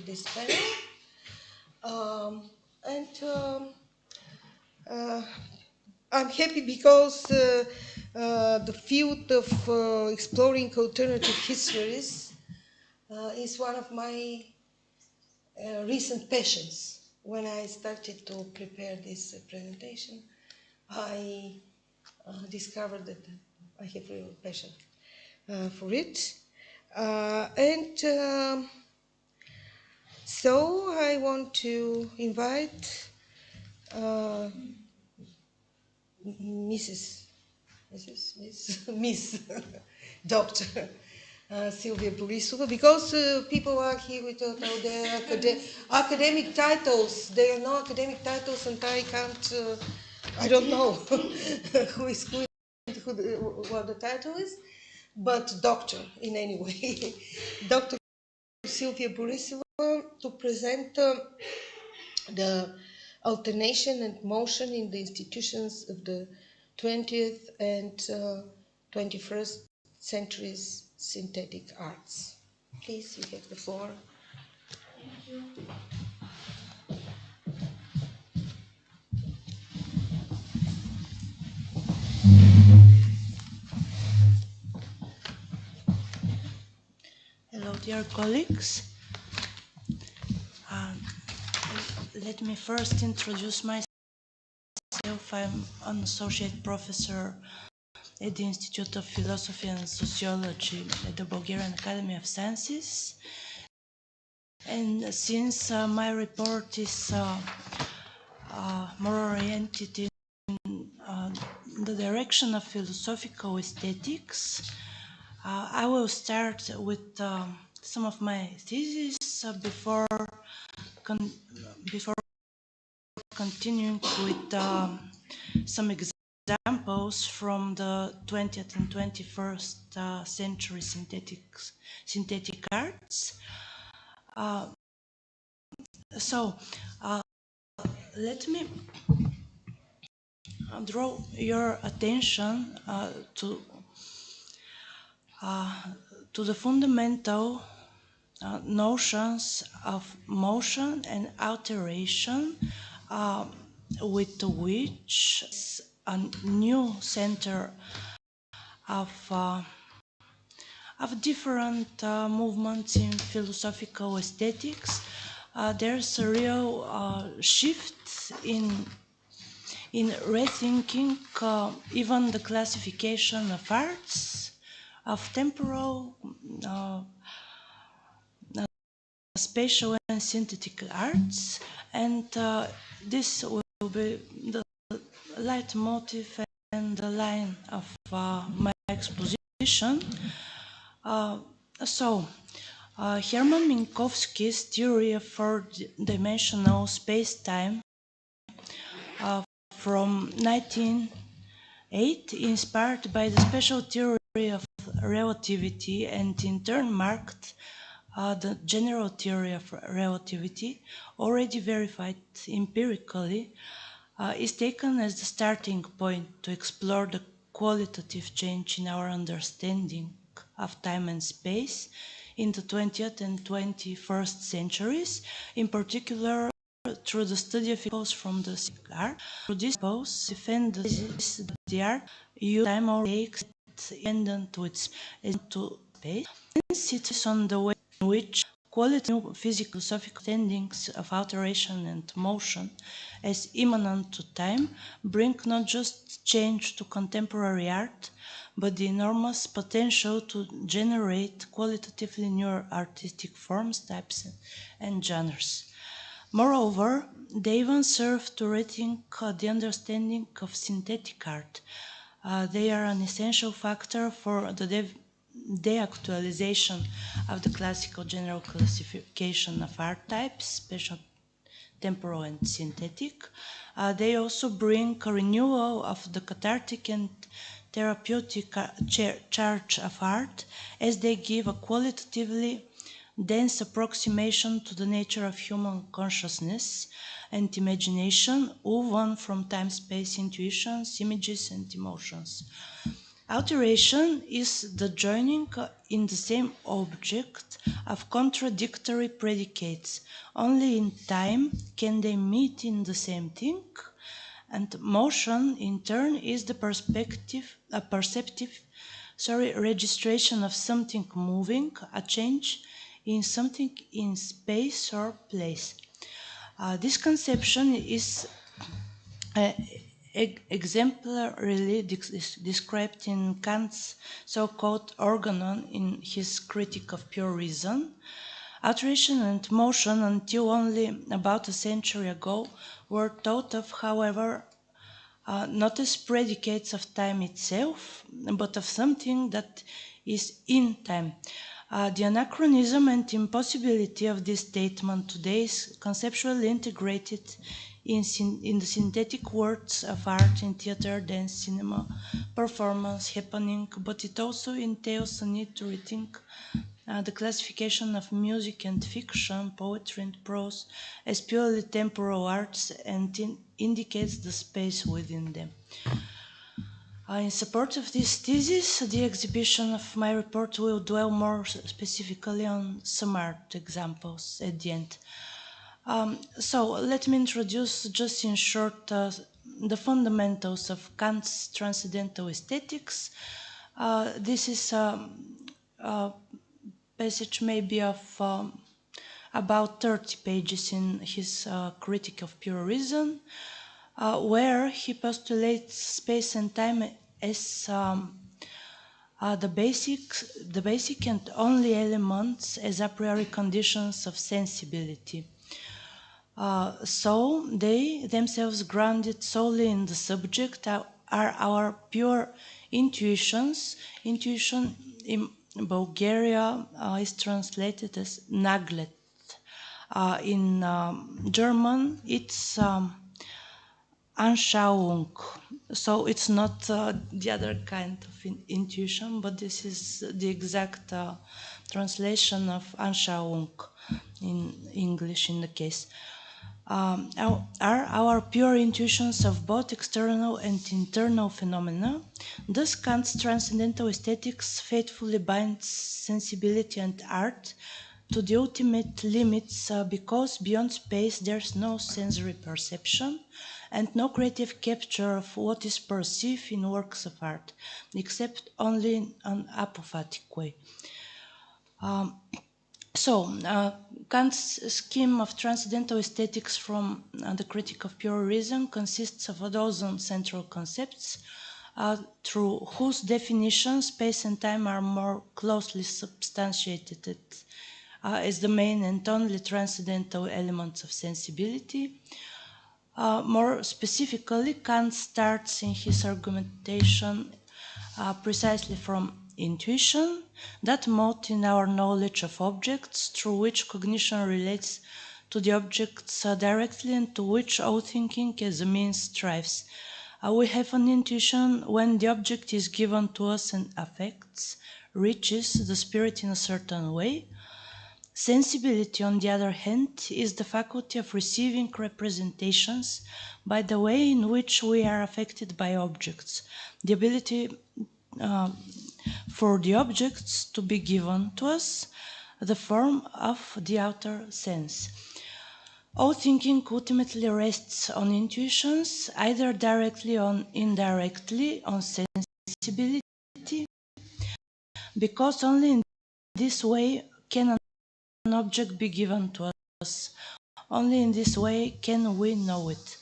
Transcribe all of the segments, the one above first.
this panel. I'm happy because the field of exploring alternative histories is one of my recent passions. When I started to prepare this presentation, I discovered that I have real passion for it. So I want to invite Miss Dr. Sylvia Borisova, because people are here without their academic titles. There are no academic titles, and I can't, I don't know what the title is, but doctor in any way. Dr. Sylvia Borisova to present the alternation and motion in the institutions of the 20th and 21st centuries synthetic arts. Please, you have the floor. Thank you. Hello, dear colleagues. Let me first introduce myself. I'm an associate professor at the Institute of Philosophy and Sociology at the Bulgarian Academy of Sciences. And since my report is more oriented in the direction of philosophical aesthetics, I will start with some of my theses before continuing with some examples from the 20th and 21st century synthetic arts. Let me draw your attention to the fundamental notions of motion and alteration, with which a new center of different movements in philosophical aesthetics. There's a real shift in rethinking even the classification of arts, of temporal, spatial and synthetic arts, and this will be the leitmotif and the line of my exposition. Herman Minkowski's theory of four-dimensional space-time from 1908, inspired by the special theory of relativity and in turn marked the general theory of relativity, already verified empirically, is taken as the starting point to explore the qualitative change in our understanding of time and space in the 20th and 21st centuries, in particular through the study of examples from the art. Through this pose, defend the art use time or takes independent to its to space, since it is on the way in which qualitative physical philosophical standings of alteration and motion as immanent to time bring not just change to contemporary art, but the enormous potential to generate qualitatively new artistic forms, types, and genres. Moreover, they even serve to rethink the understanding of synthetic art. They are an essential factor for the deactualization of the classical general classification of art types, spatial, temporal, and synthetic. They also bring a renewal of the cathartic and therapeutic charge of art, as they give a qualitatively dense approximation to the nature of human consciousness and imagination, woven from time-space intuitions, images, and emotions. Alteration is the joining in the same object of contradictory predicates. Only in time can they meet in the same thing, and motion in turn is the perceptive registration of something moving, a change in something in space or place. This conception is exemplarily described in Kant's so-called organon in his Critique of Pure Reason. Alteration and motion, until only about a century ago, were thought of, however, not as predicates of time itself, but of something that is in time. The anachronism and impossibility of this statement today is conceptually integrated in the synthetic words of art in theater, dance, cinema, performance, happening, but it also entails a need to rethink the classification of music and fiction, poetry and prose as purely temporal arts, and indicates the space within them. In support of this thesis, the exhibition of my report will dwell more specifically on some art examples at the end. So let me introduce just in short the fundamentals of Kant's transcendental aesthetics. This is a passage maybe of about 30 pages in his Critique of Pure Reason, where he postulates space and time as the basic and only elements as a priori conditions of sensibility. So they themselves grounded solely in the subject are our pure intuitions. Intuition in Bulgaria is translated as Naglet. In German, it's Anschauung. So it's not the other kind of intuition, but this is the exact translation of Anschauung in English in the case. Are our pure intuitions of both external and internal phenomena. Thus Kant's transcendental aesthetics faithfully binds sensibility and art to the ultimate limits because beyond space there's no sensory perception and no creative capture of what is perceived in works of art, except only in an apophatic way. Kant's scheme of transcendental aesthetics from the Critique of Pure Reason consists of a dozen central concepts through whose definition space and time are more closely substantiated as the main and only transcendental elements of sensibility. More specifically, Kant starts in his argumentation precisely from intuition, that mode in our knowledge of objects through which cognition relates to the objects directly and to which all thinking as a means strives. We have an intuition when the object is given to us and affects, reaches the spirit in a certain way. Sensibility, on the other hand, is the faculty of receiving representations by the way in which we are affected by objects, the ability for the objects to be given to us, the form of the outer sense. All thinking ultimately rests on intuitions, either directly or indirectly on sensibility, because only in this way can an object be given to us. Only in this way can we know it.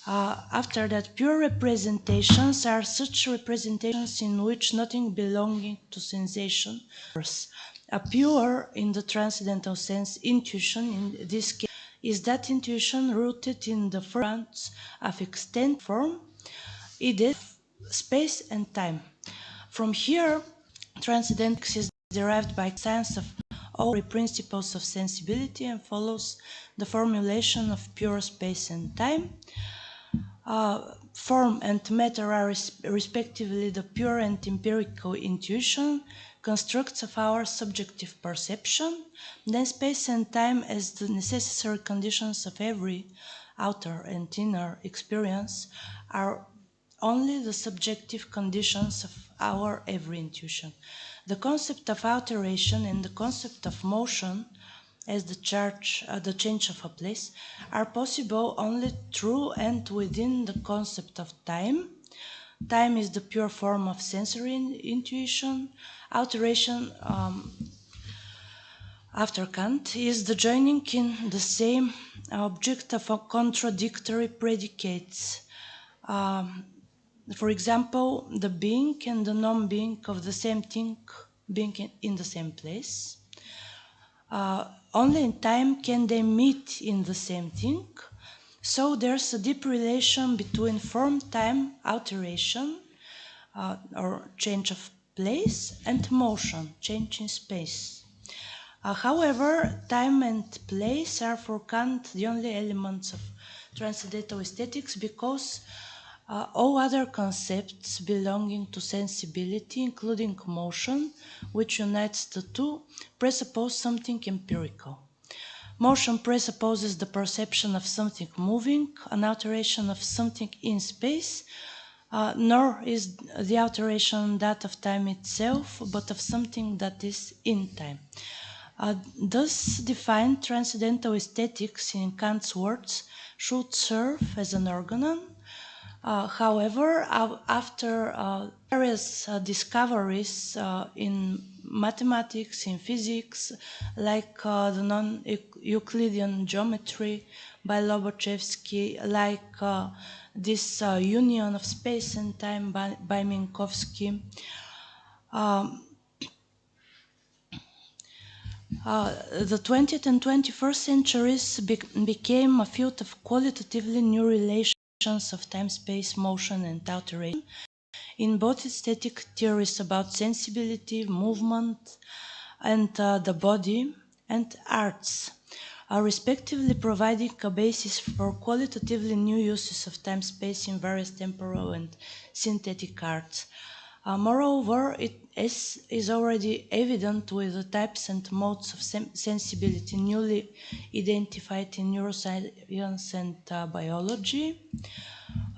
After that, pure representations are such representations in which nothing belonging to sensation occurs. A pure, in the transcendental sense, intuition in this case is that intuition rooted in the first of extent form, i.e. space and time. From here, transcendence is derived by science of all the principles of sensibility and follows the formulation of pure space and time. Form and matter are respectively the pure and empirical intuition, constructs of our subjective perception, then space and time as the necessary conditions of every outer and inner experience are only the subjective conditions of our every intuition. The concept of alteration and the concept of motion as the change of a place are possible only through and within the concept of time. Time is the pure form of sensory intuition. Alteration, after Kant, is the joining in the same object of a contradictory predicates. For example, the being and the non-being of the same thing being in the same place. Only in time can they meet in the same thing. So there's a deep relation between form-time alteration or change of place and motion, change in space. However, time and place are for Kant the only elements of transcendental aesthetics because all other concepts belonging to sensibility, including motion, which unites the two, presuppose something empirical. Motion presupposes the perception of something moving, an alteration of something in space, nor is the alteration that of time itself, but of something that is in time. Thus defined transcendental aesthetics, in Kant's words, should serve as an organon. However, after various discoveries in mathematics, in physics, like the non-Euclidean geometry by Lobachevsky, like this union of space and time by Minkowski, the 20th and 21st centuries became a field of qualitatively new relations of time, space, motion, and alteration in both aesthetic theories about sensibility, movement, and the body, and arts, respectively providing a basis for qualitatively new uses of time, space in various temporal and synthetic arts. Moreover, it is already evident with the types and modes of sensibility newly identified in neuroscience and biology.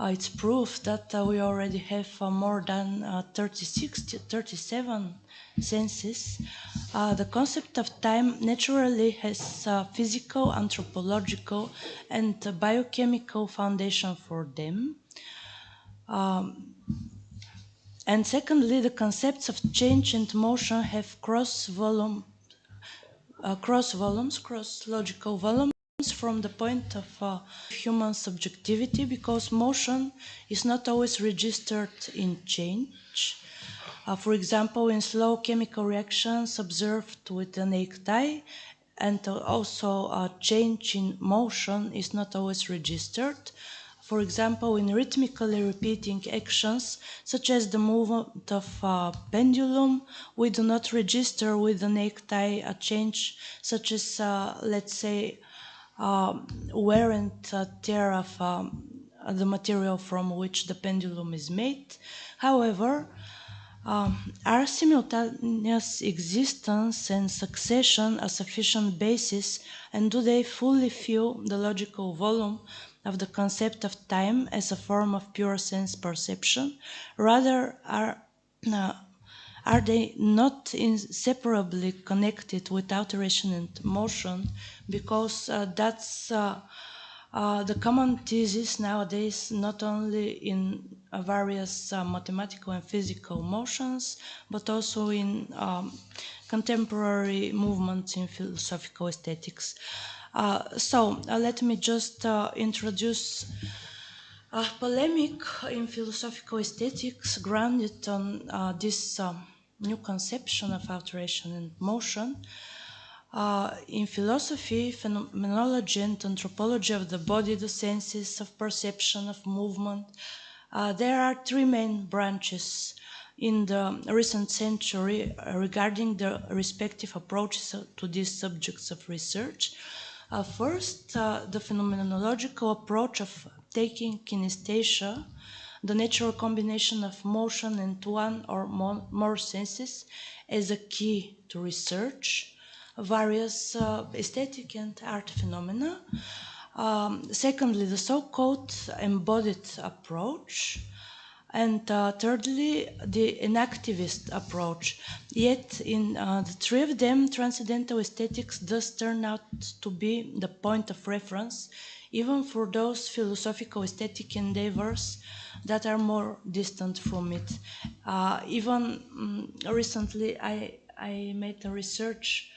It's proof that we already have more than 37 senses. The concept of time naturally has physical, anthropological, and biochemical foundation for them. And secondly, the concepts of change and motion have cross-logical volumes from the point of human subjectivity, because motion is not always registered in change. For example, in slow chemical reactions observed with the naked eye, and also change in motion is not always registered. For example, in rhythmically repeating actions, such as the movement of a pendulum, we do not register with the naked eye a change such as, let's say, wear and tear of the material from which the pendulum is made. However, are simultaneous existence and succession a sufficient basis, and do they fully fill the logical volume of the concept of time as a form of pure sense perception? Rather, are they not inseparably connected with alteration and motion? Because that's the common thesis nowadays, not only in various mathematical and physical motions, but also in contemporary movements in philosophical aesthetics. So let me just introduce a polemic in philosophical aesthetics grounded on this new conception of alteration and motion. In philosophy, phenomenology, and anthropology of the body, the senses, of perception, of movement, there are three main branches in the recent century regarding the respective approaches to these subjects of research. First, the phenomenological approach of taking kinesthesia, the natural combination of motion and one or more senses, as a key to research various aesthetic and art phenomena. Secondly, the so-called embodied approach, And thirdly, the inactivist approach. Yet in the three of them, transcendental aesthetics does turn out to be the point of reference, even for those philosophical aesthetic endeavors that are more distant from it. Even recently, I made a research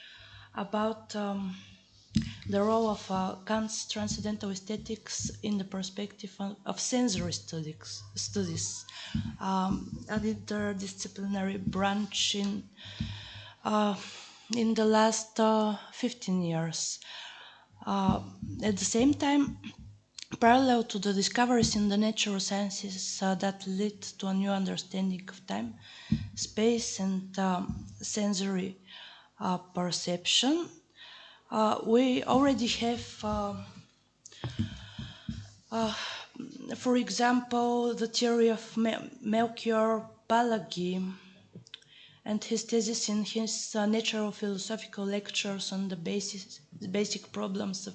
about the role of Kant's transcendental aesthetics in the perspective of sensory studies, an interdisciplinary branch in the last 15 years. At the same time, parallel to the discoveries in the natural sciences that lead to a new understanding of time, space, and sensory perception, we already have, for example, the theory of Melchior Balagi and his thesis in his natural philosophical lectures on the basic problems of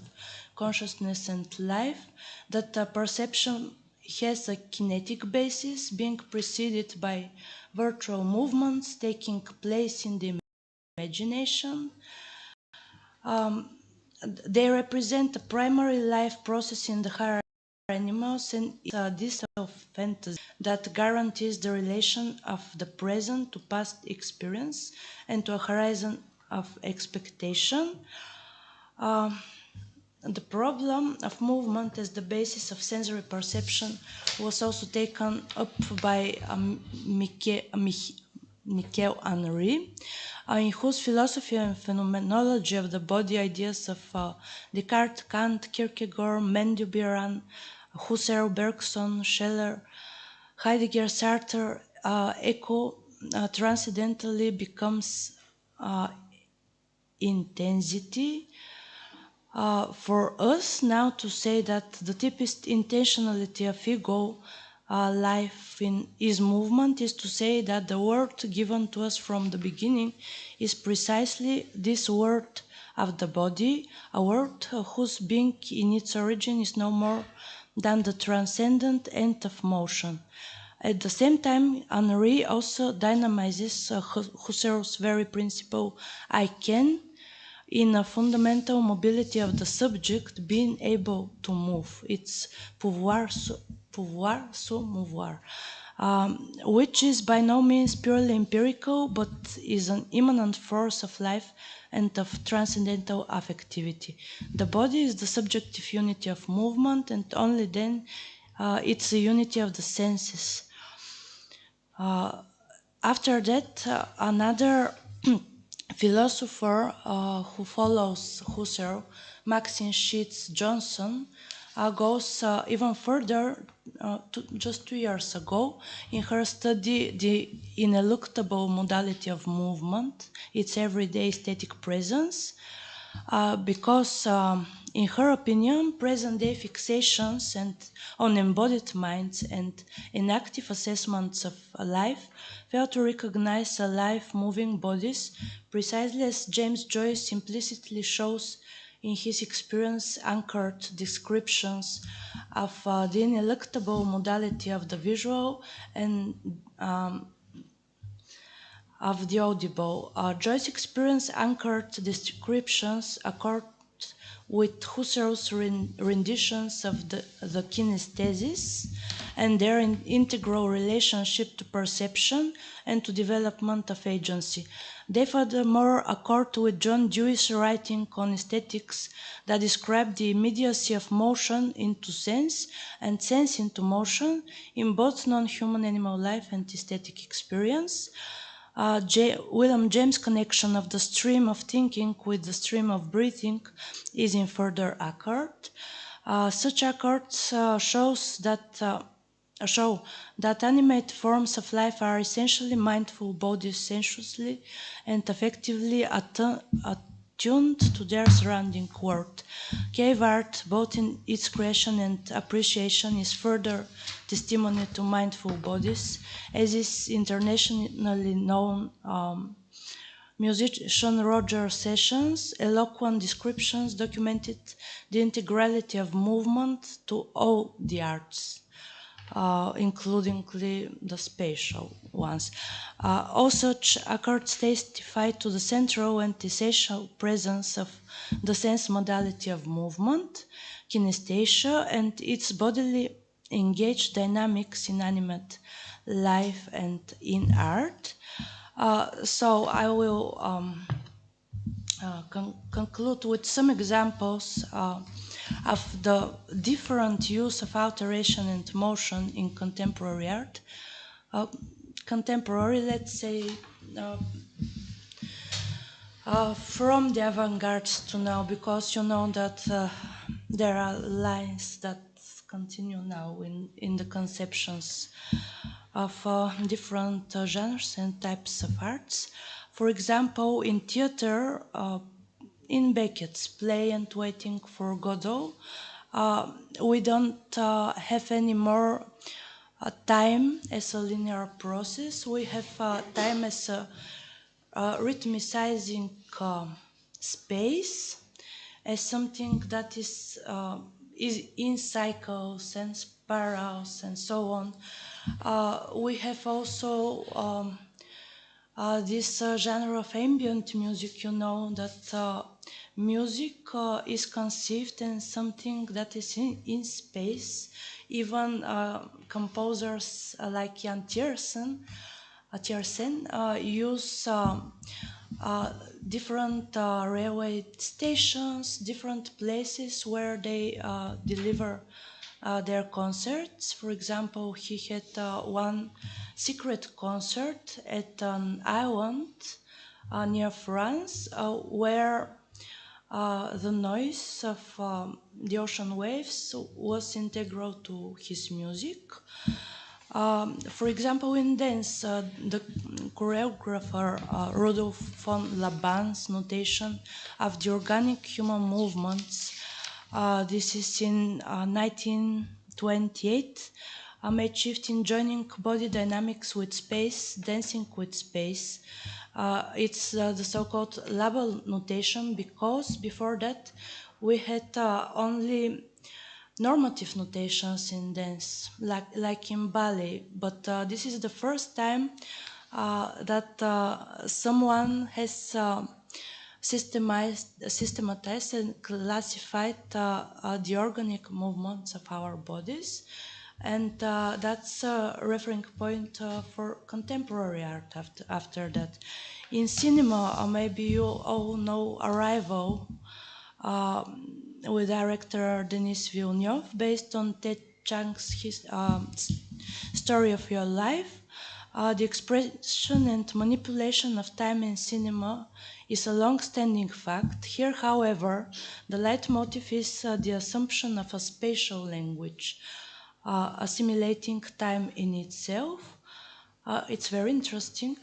consciousness and life, that perception has a kinetic basis, being preceded by virtual movements taking place in the imagination. They represent a primary life process in the higher animals, and this of fantasy that guarantees the relation of the present to past experience and to a horizon of expectation. The problem of movement as the basis of sensory perception was also taken up by Michel Henry, in whose philosophy and phenomenology of the body ideas of Descartes, Kant, Kierkegaard, Mendelbiran, Husserl, Bergson, Scheler, Heidegger, Sartre echo transcendentally becomes intensity. For us now to say that the deepest intentionality of ego life is movement is to say that the word given to us from the beginning is precisely this word of the body, a word whose being in its origin is no more than the transcendent end of motion. At the same time, Henri also dynamizes Husserl's very principle, I can, in a fundamental mobility of the subject being able to move. It's pouvoir se mouvoir, which is by no means purely empirical, but is an immanent force of life and of transcendental affectivity. The body is the subjective unity of movement, and only then it's the unity of the senses. After that, another philosopher who follows Husserl, Maxine Sheets Johnson, goes even further. Just 2 years ago, in her study, The Ineluctable Modality of Movement, its everyday aesthetic presence, because in her opinion, present-day fixations and on embodied minds and inactive assessments of life fail to recognize alive moving bodies, precisely as James Joyce implicitly shows in his experience-anchored descriptions of the ineluctable modality of the visual and of the audible. Joyce's experience-anchored descriptions accord with Husserl's renditions of the kinesthesis and their integral relationship to perception and to development of agency. They furthermore accord with John Dewey's writing on aesthetics that describe the immediacy of motion into sense and sense into motion in both non-human animal life and aesthetic experience. William James' connection of the stream of thinking with the stream of breathing is in further accord. Such accords show that animate forms of life are essentially mindful bodies sensuously and effectively attuned to their surrounding world. Cave art, both in its creation and appreciation, is further testimony to mindful bodies, as is internationally known musician Roger Sessions' eloquent descriptions documented the integrality of movement to all the arts. including the spatial ones. All such accords testify to the central and essential presence of the sense modality of movement, kinesthesia, and its bodily engaged dynamics in animate life and in art. So I will conclude with some examples of the different use of alteration and motion in contemporary art. Contemporary, let's say, from the avant-garde to now, because you know that there are lines that continue now in the conceptions of different genres and types of arts. For example, in theater, in Beckett's Play and Waiting for Godot, we don't have any more time as a linear process. We have time as a rhythmicizing space, as something that is in cycles and spirals and so on. We have also this genre of ambient music. You know that music is conceived as something that is in space. Even composers like Jan Tiersen use different railway stations, different places where they deliver their concerts. For example, he had one secret concert at an island near France where the noise of the ocean waves was integral to his music. For example, in dance, the choreographer Rudolf von Laban's notation of the organic human movements, this is in 1928, made shift in joining body dynamics with space, dancing with space. It's the so-called label notation, because before that we had only normative notations in dance, like in ballet. But this is the first time that someone has systematized and classified the organic movements of our bodies. And that's a referring point for contemporary art after that. In cinema, maybe you all know Arrival, with director Denis Villeneuve, based on Ted Chiang's Story of Your Life. The expression and manipulation of time in cinema is a long-standing fact. Here, however, the leitmotif is the assumption of a spatial language, assimilating time in itself. It's very interesting.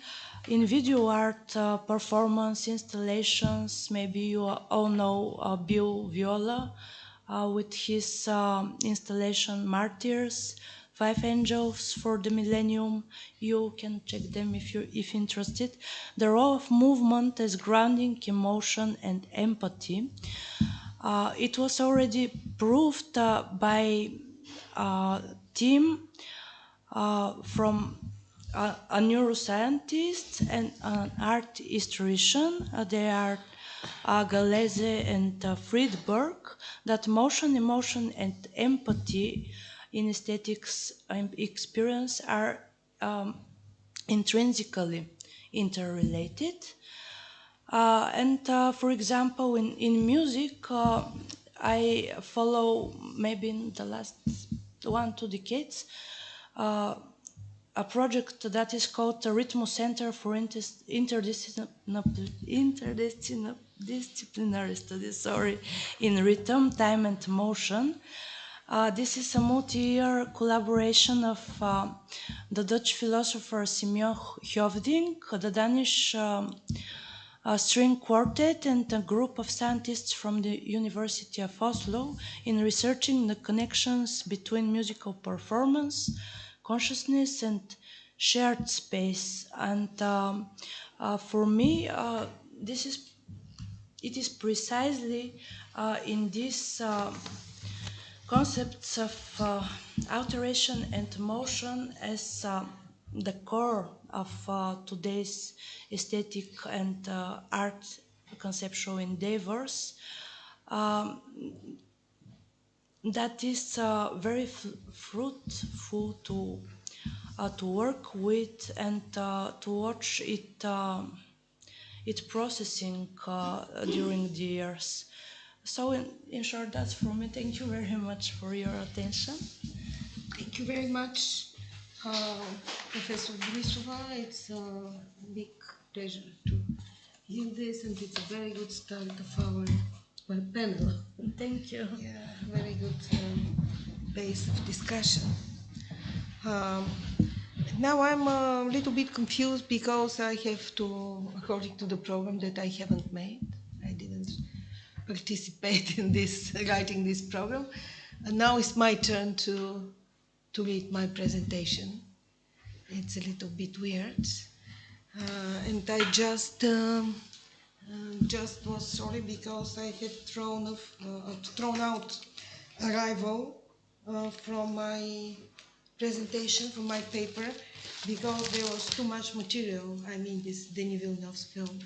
In video art, performance, installations, maybe you all know Bill Viola with his installation Martyrs, 5 Angels for the Millennium. You can check them if you're interested. The role of movement as grounding emotion and empathy. It was already proved by a team from a neuroscientist and an art historian. They are Galese and Friedberg, that motion, emotion, and empathy in aesthetics experience are intrinsically interrelated. For example, in music, I follow, maybe in the last 1-2 decades, a project that is called the Rhythm Center for Interdisciplinary Studies, in rhythm, time, and motion. This is a multi-year collaboration of the Dutch philosopher Simeon Hovding, the Danish string quartet, and a group of scientists from the University of Oslo in researching the connections between musical performance, consciousness, and shared space. And for me, it is precisely in this concepts of alteration and motion as the core of today's aesthetic and art conceptual endeavors. That is very fruitful to work with and to watch it processing during the years. So in short, that's from me. Thank you very much for your attention. Thank you very much, Professor Borisova. It's a big pleasure to hear this, and it's a very good start of our panel. Thank you. Yeah, very good base of discussion. Now I'm a little bit confused because I have to, according to the program that I haven't made, I didn't participate in this, writing this program. And now it's my turn to read my presentation. It's a little bit weird. And I just was sorry because I had thrown out a rival from my presentation, from my paper, because there was too much material. I mean, this Denis Villeneuve's film.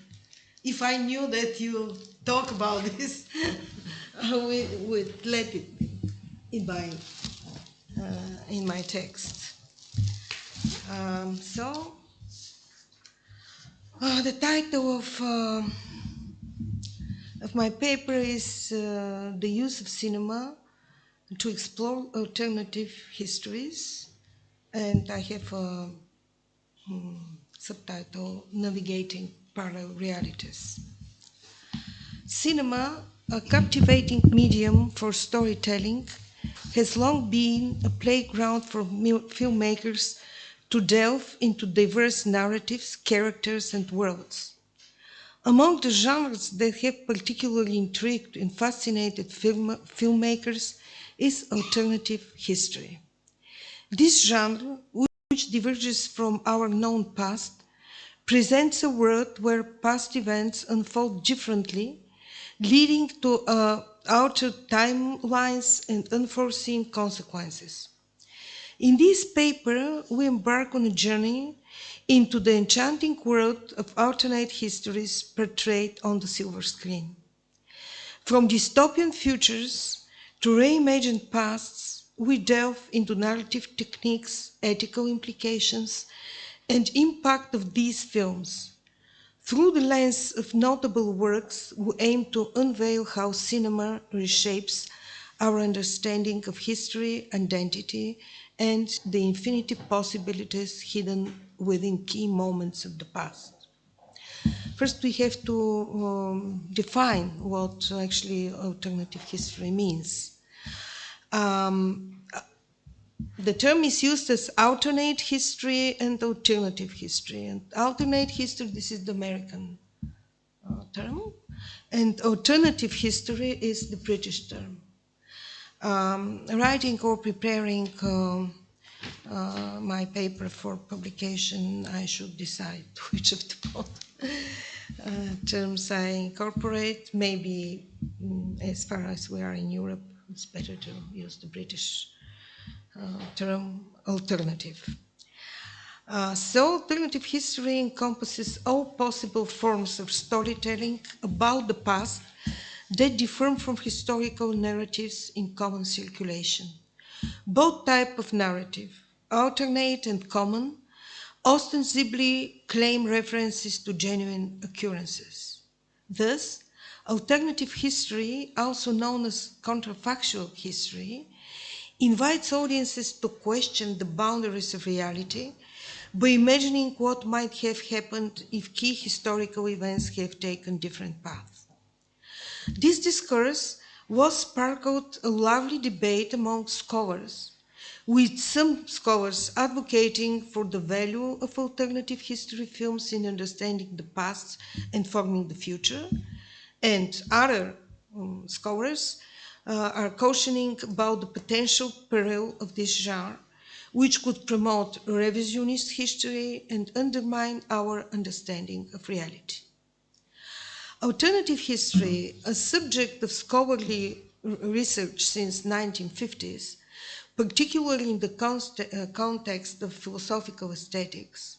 If I knew that you talk about this, I would let it in my text. The title of my paper is The Use of Cinema to Explore Alternative Histories, and I have a subtitle, Navigating Parallel Realities. Cinema, a captivating medium for storytelling, has long been a playground for filmmakers to delve into diverse narratives, characters, and worlds. Among the genres that have particularly intrigued and fascinated filmmakers is alternative history. This genre, which diverges from our known past, presents a world where past events unfold differently, leading to altered timelines and unforeseen consequences. In this paper, we embark on a journey into the enchanting world of alternate histories portrayed on the silver screen. From dystopian futures to reimagined pasts, we delve into narrative techniques, ethical implications, and impact of these films. Through the lens of notable works, we aim to unveil how cinema reshapes our understanding of history, identity, and the infinity possibilities hidden within key moments of the past. First, we have to define what actually alternative history means. The term is used as alternate history and alternative history. And alternate history, this is the American term, and alternative history is the British term. Writing or preparing my paper for publication, I should decide which of the both terms I incorporate. Maybe as far as we are in Europe, it's better to use the British term alternative. So alternative history encompasses all possible forms of storytelling about the past that differ from historical narratives in common circulation. Both types of narrative, alternate and common, ostensibly claim references to genuine occurrences. Thus, alternative history, also known as counterfactual history, invites audiences to question the boundaries of reality by imagining what might have happened if key historical events have taken different paths. This discourse was sparkled a lively debate among scholars, with some scholars advocating for the value of alternative history films in understanding the past and forming the future, and other scholars are cautioning about the potential peril of this genre, which could promote revisionist history and undermine our understanding of reality. Alternative history, a subject of scholarly research since 1950s, particularly in the context of philosophical aesthetics,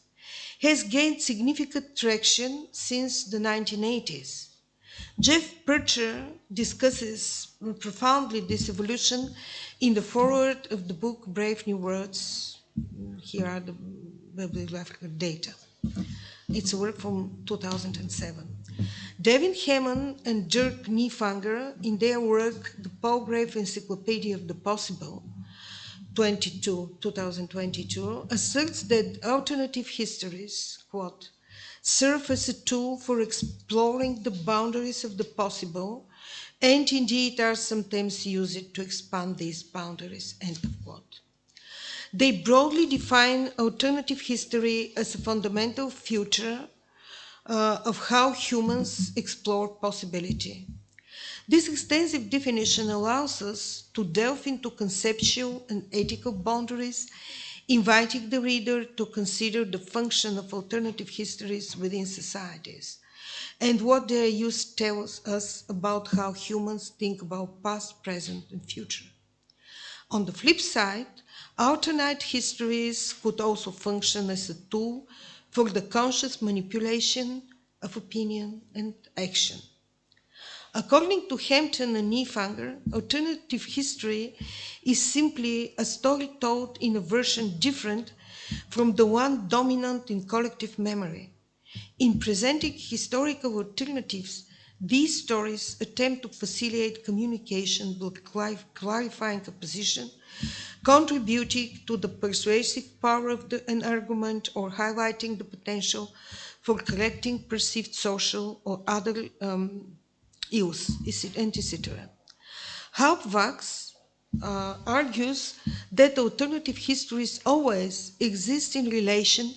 has gained significant traction since the 1980s. Jeff Percher discusses profoundly this evolution in the foreword of the book Brave New Words. Here are the bibliographical data. It's a work from 2007. Devin Hammond and Dirk Niefanger, in their work The Palgrave Encyclopedia of the Possible, 2022, asserts that alternative histories, quote, serve as a tool for exploring the boundaries of the possible, and indeed are sometimes used to expand these boundaries, end of quote. They broadly define alternative history as a fundamental feature of how humans explore possibility. This extensive definition allows us to delve into conceptual and ethical boundaries, inviting the reader to consider the function of alternative histories within societies and what their use tells us about how humans think about past, present, and future. On the flip side, alternate histories could also function as a tool for the conscious manipulation of opinion and action. According to Hampton and Niefanger, alternative history is simply a story told in a version different from the one dominant in collective memory. In presenting historical alternatives, these stories attempt to facilitate communication with clarifying a position, contributing to the persuasive power of an argument, or highlighting the potential for correcting perceived social or other use, etc. Hauptwachs argues that alternative histories always exist in relation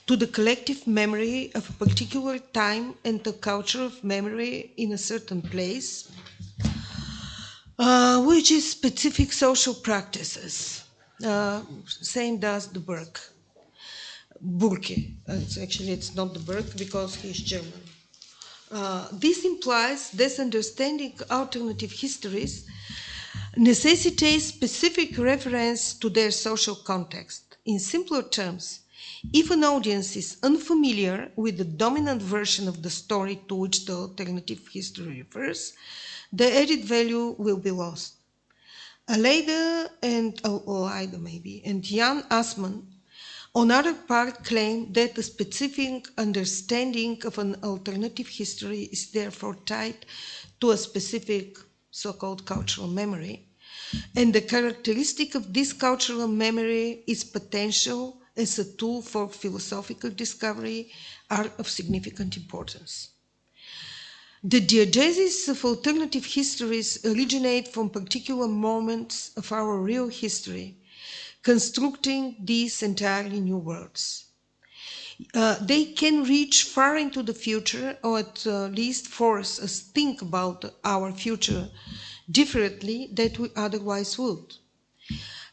to the collective memory of a particular time and the culture of memory in a certain place, which is specific social practices. Same does the Burke. It's not the Burke because he's German. This implies that understanding alternative histories necessitates specific reference to their social context. In simpler terms, if an audience is unfamiliar with the dominant version of the story to which the alternative history refers, the added value will be lost. Aleida and Jan Assmann, on other part, claim that a specific understanding of an alternative history is therefore tied to a specific so-called cultural memory, and the characteristic of this cultural memory is potential as a tool for philosophical discovery are of significant importance. The diegesis of alternative histories originate from particular moments of our real history, constructing these entirely new worlds. They can reach far into the future, or at least force us to think about our future differently than we otherwise would.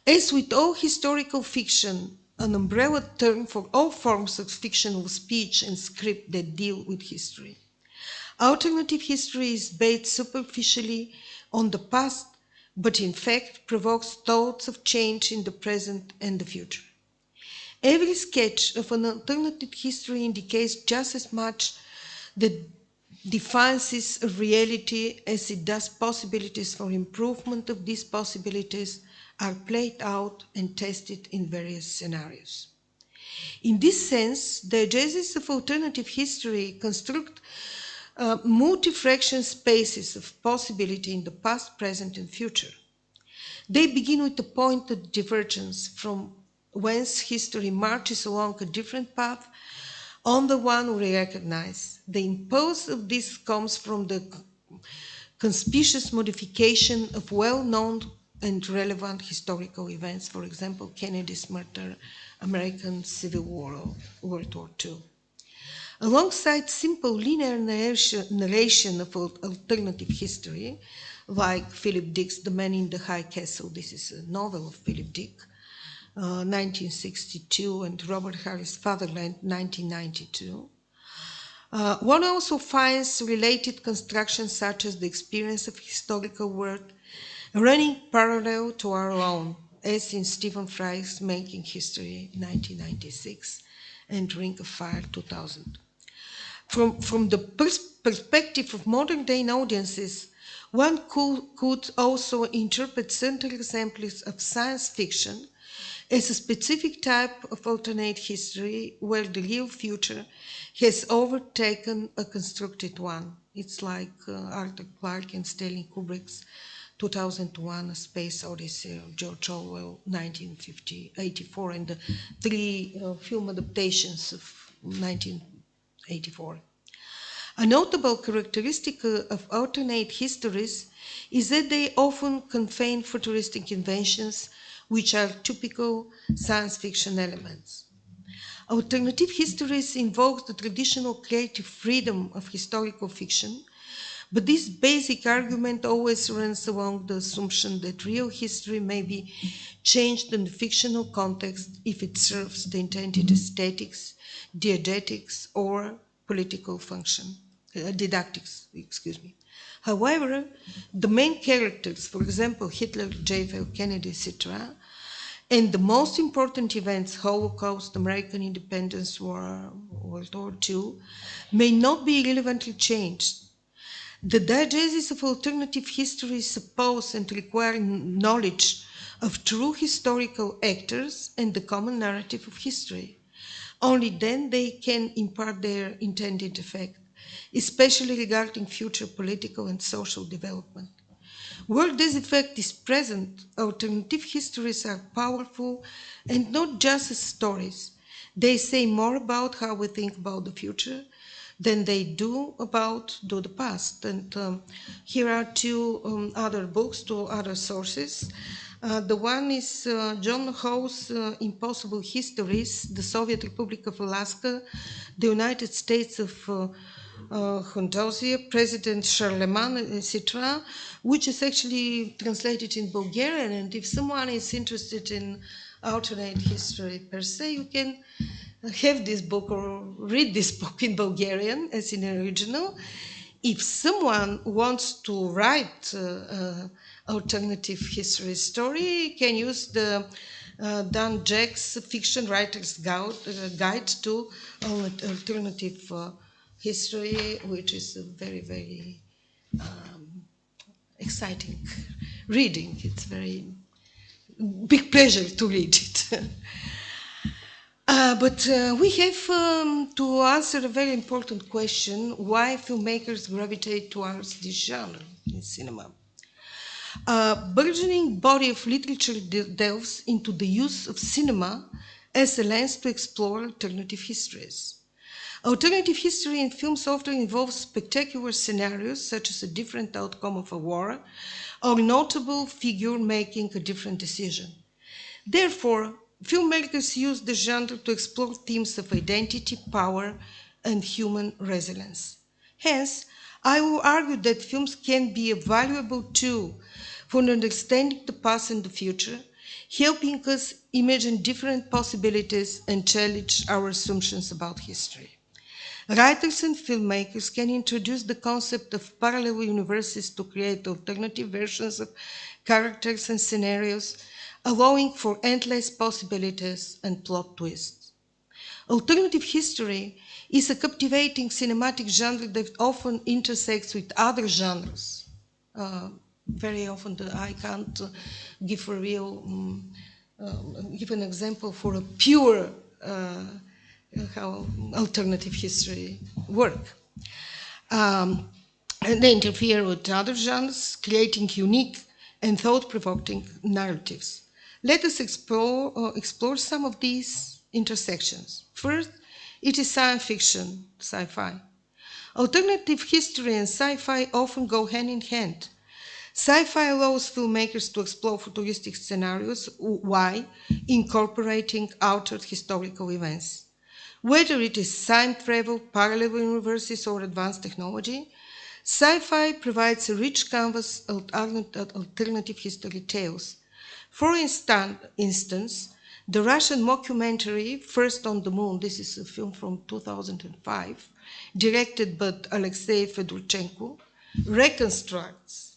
As with all historical fiction, an umbrella term for all forms of fictional speech and script that deal with history. Alternative history is based superficially on the past, but in fact provokes thoughts of change in the present and the future. Every sketch of an alternative history indicates just as much the defiances of reality as it does possibilities for improvement of these possibilities are played out and tested in various scenarios. In this sense, the diegesis of alternative history construct multi-fraction spaces of possibility in the past, present, and future. They begin with a point of divergence from whence history marches along a different path on the one we recognize. The impulse of this comes from the conspicuous modification of well-known and relevant historical events, for example, Kennedy's murder, American Civil War, World War II. Alongside simple linear narration of alternative history, like Philip Dick's The Man in the High Castle, this is a novel of Philip Dick, 1962, and Robert Harris' Fatherland, 1992, One also finds related constructions such as the experience of historical work running parallel to our own, as in Stephen Fry's Making History 1996 and Ring of Fire 2000. From the perspective of modern day audiences, one could also interpret certain examples of science fiction as a specific type of alternate history where the real future has overtaken a constructed one. It's like Arthur Clarke and Stanley Kubrick's 2001: A Space Odyssey, George Orwell 1984, and the three film adaptations of 1984. A notable characteristic of alternate histories is that they often contain futuristic inventions which are typical science fiction elements. Alternative histories invoke the traditional creative freedom of historical fiction, but this basic argument always runs along the assumption that real history may be changed in the fictional context if it serves the intended aesthetics, diadetics, or political function, didactics, excuse me. However, the main characters, for example, Hitler, JFK, Kennedy, etc., and the most important events, Holocaust, American Independence War, World War II, may not be relevantly changed. The diegesis of alternative history suppose and require knowledge of true historical actors and the common narrative of history. Only then they can impart their intended effect, especially regarding future political and social development. Where this effect is present, alternative histories are powerful and not just as stories. They say more about how we think about the future than they do about the past. And here are two other books, two other sources. The one is John Howe's Impossible Histories, the Soviet Republic of Alaska, the United States of Hundosia, President Charlemagne, etc., which is actually translated in Bulgarian. And if someone is interested in alternate history per se, you can have this book or read this book in Bulgarian as in original. If someone wants to write alternative history story, you can use the Dan Jack's Fiction Writer's Guide to Alternative History, which is a very, very exciting reading. It's very big pleasure to read it. But we have to answer a very important question: why filmmakers gravitate towards this genre in cinema? A burgeoning body of literature delves into the use of cinema as a lens to explore alternative histories. Alternative history in films often involves spectacular scenarios, such as a different outcome of a war, or notable figure making a different decision. Therefore, filmmakers use the genre to explore themes of identity, power, and human resilience. Hence, I will argue that films can be a valuable tool for understanding the past and the future, helping us imagine different possibilities and challenge our assumptions about history. Writers and filmmakers can introduce the concept of parallel universes to create alternative versions of characters and scenarios, allowing for endless possibilities and plot twists. Alternative history is a captivating cinematic genre that often intersects with other genres. Very often I can't give a real, give an example for a pure how alternative history work. And they interfere with other genres, creating unique and thought-provoking narratives. Let us explore some of these intersections. First, it is science fiction, sci-fi. Alternative history and sci-fi often go hand in hand. Sci-fi allows filmmakers to explore futuristic scenarios while incorporating altered historical events. Whether it is time travel, parallel universes, or advanced technology, sci-fi provides a rich canvas of alternative history tales. For instance, the Russian mockumentary First on the Moon, this is a film from 2005, directed by Alexei Fedorchenko, reconstructs,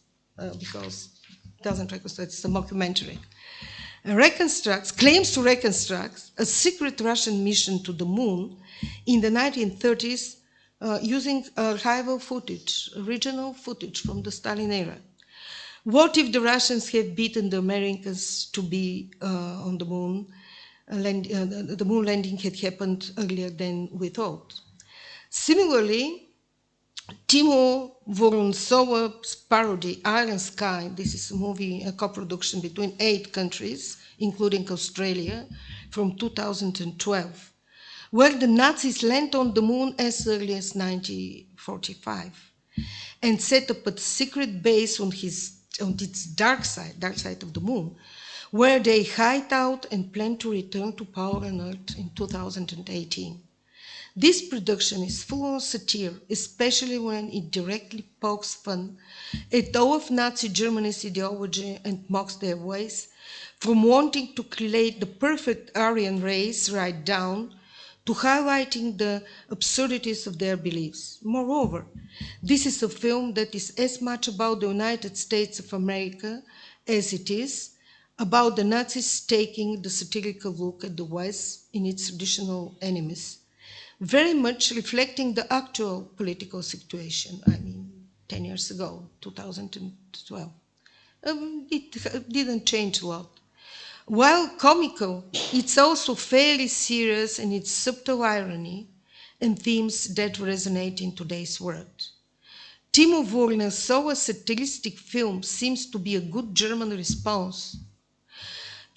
because it doesn't reconstruct, it's a mockumentary, claims to reconstruct a secret Russian mission to the moon in the 1930s using archival footage, original footage from the Stalin era. What if the Russians have beaten the Americans to be on the moon? The moon landing had happened earlier than we thought. Similarly, Timo Vorontsov's parody Iron Sky, this is a movie, a co-production between 8 countries, including Australia, from 2012, where the Nazis land on the moon as early as 1945 and set up a secret base on its dark side of the moon, where they hide out and plan to return to power on Earth in 2018. This production is full of satire, especially when it directly pokes fun at all of Nazi Germany's ideology and mocks their ways, from wanting to create the perfect Aryan race right down to highlighting the absurdities of their beliefs. Moreover, this is a film that is as much about the United States of America as it is about the Nazis taking the satirical look at the West in its traditional enemies, very much reflecting the actual political situation, 10 years ago, 2012. It didn't change a lot. While comical, it's also fairly serious in its subtle irony and themes that resonate in today's world. Timo Vorontsov's satiristic film seems to be a good German response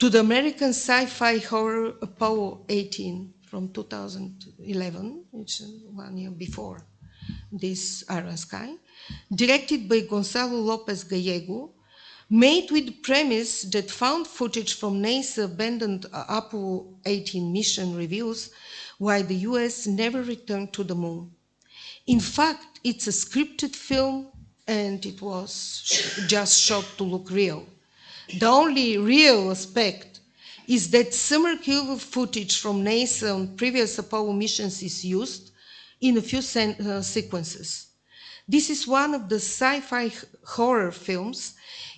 to the American sci-fi horror Apollo 18 from 2011, which is 1 year before this Iron Sky, directed by Gonzalo Lopez Gallego, made with the premise that found footage from NASA abandoned Apollo 18 mission reveals why the US never returned to the moon. In fact, it's a scripted film and it was just shot to look real. The only real aspect is that some archival footage from NASA on previous Apollo missions is used in a few sequences. This is one of the sci-fi horror films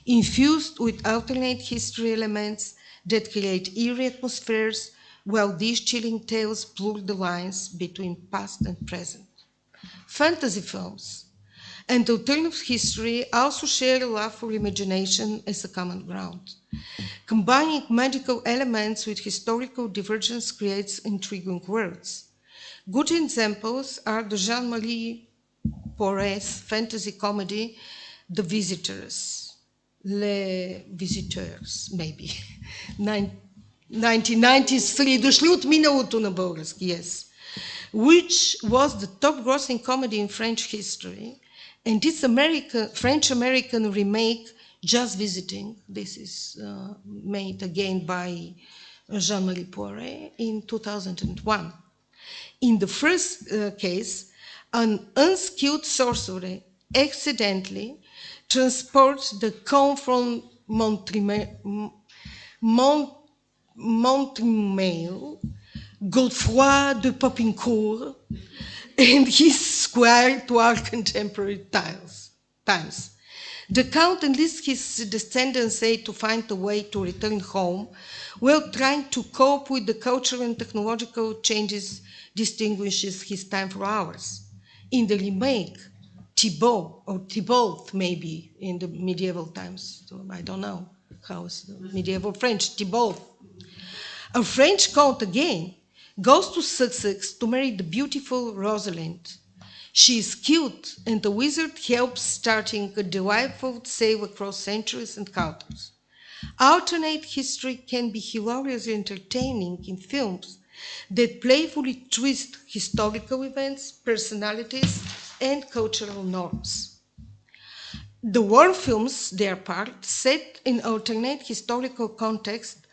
infused with alternate history elements that create eerie atmospheres, while these chilling tales blur the lines between past and present. Fantasy films and alternative history also share a love for imagination as a common ground. Combining magical elements with historical divergence creates intriguing worlds. Good examples are the Jean-Marie Poiret's fantasy comedy, The Visitors, Les Visiteurs, maybe. 1993, Дошли от миналото на български, yes, which was the top-grossing comedy in French history, and its French-American remake, Just Visiting, this is made again by Jean-Marie Poiret in 2001. In the first case, an unskilled sorcerer accidentally transports the Count from Montreuil, Godefroy de Popincourt, and his squire to our contemporary times. The Count enlists his descendants' aid to find a way to return home while trying to cope with the cultural and technological changes distinguishes his time from ours. In the remake, Thibault, or Thibault maybe in the medieval times, so I don't know how is the medieval French, Thibault. A French count again goes to Sussex to marry the beautiful Rosalind. She is cute, and the wizard helps starting a delightful sail across centuries and cultures. Alternate history can be hilariously entertaining in films that playfully twist historical events, personalities, and cultural norms. The war films, their part, set in alternate historical context,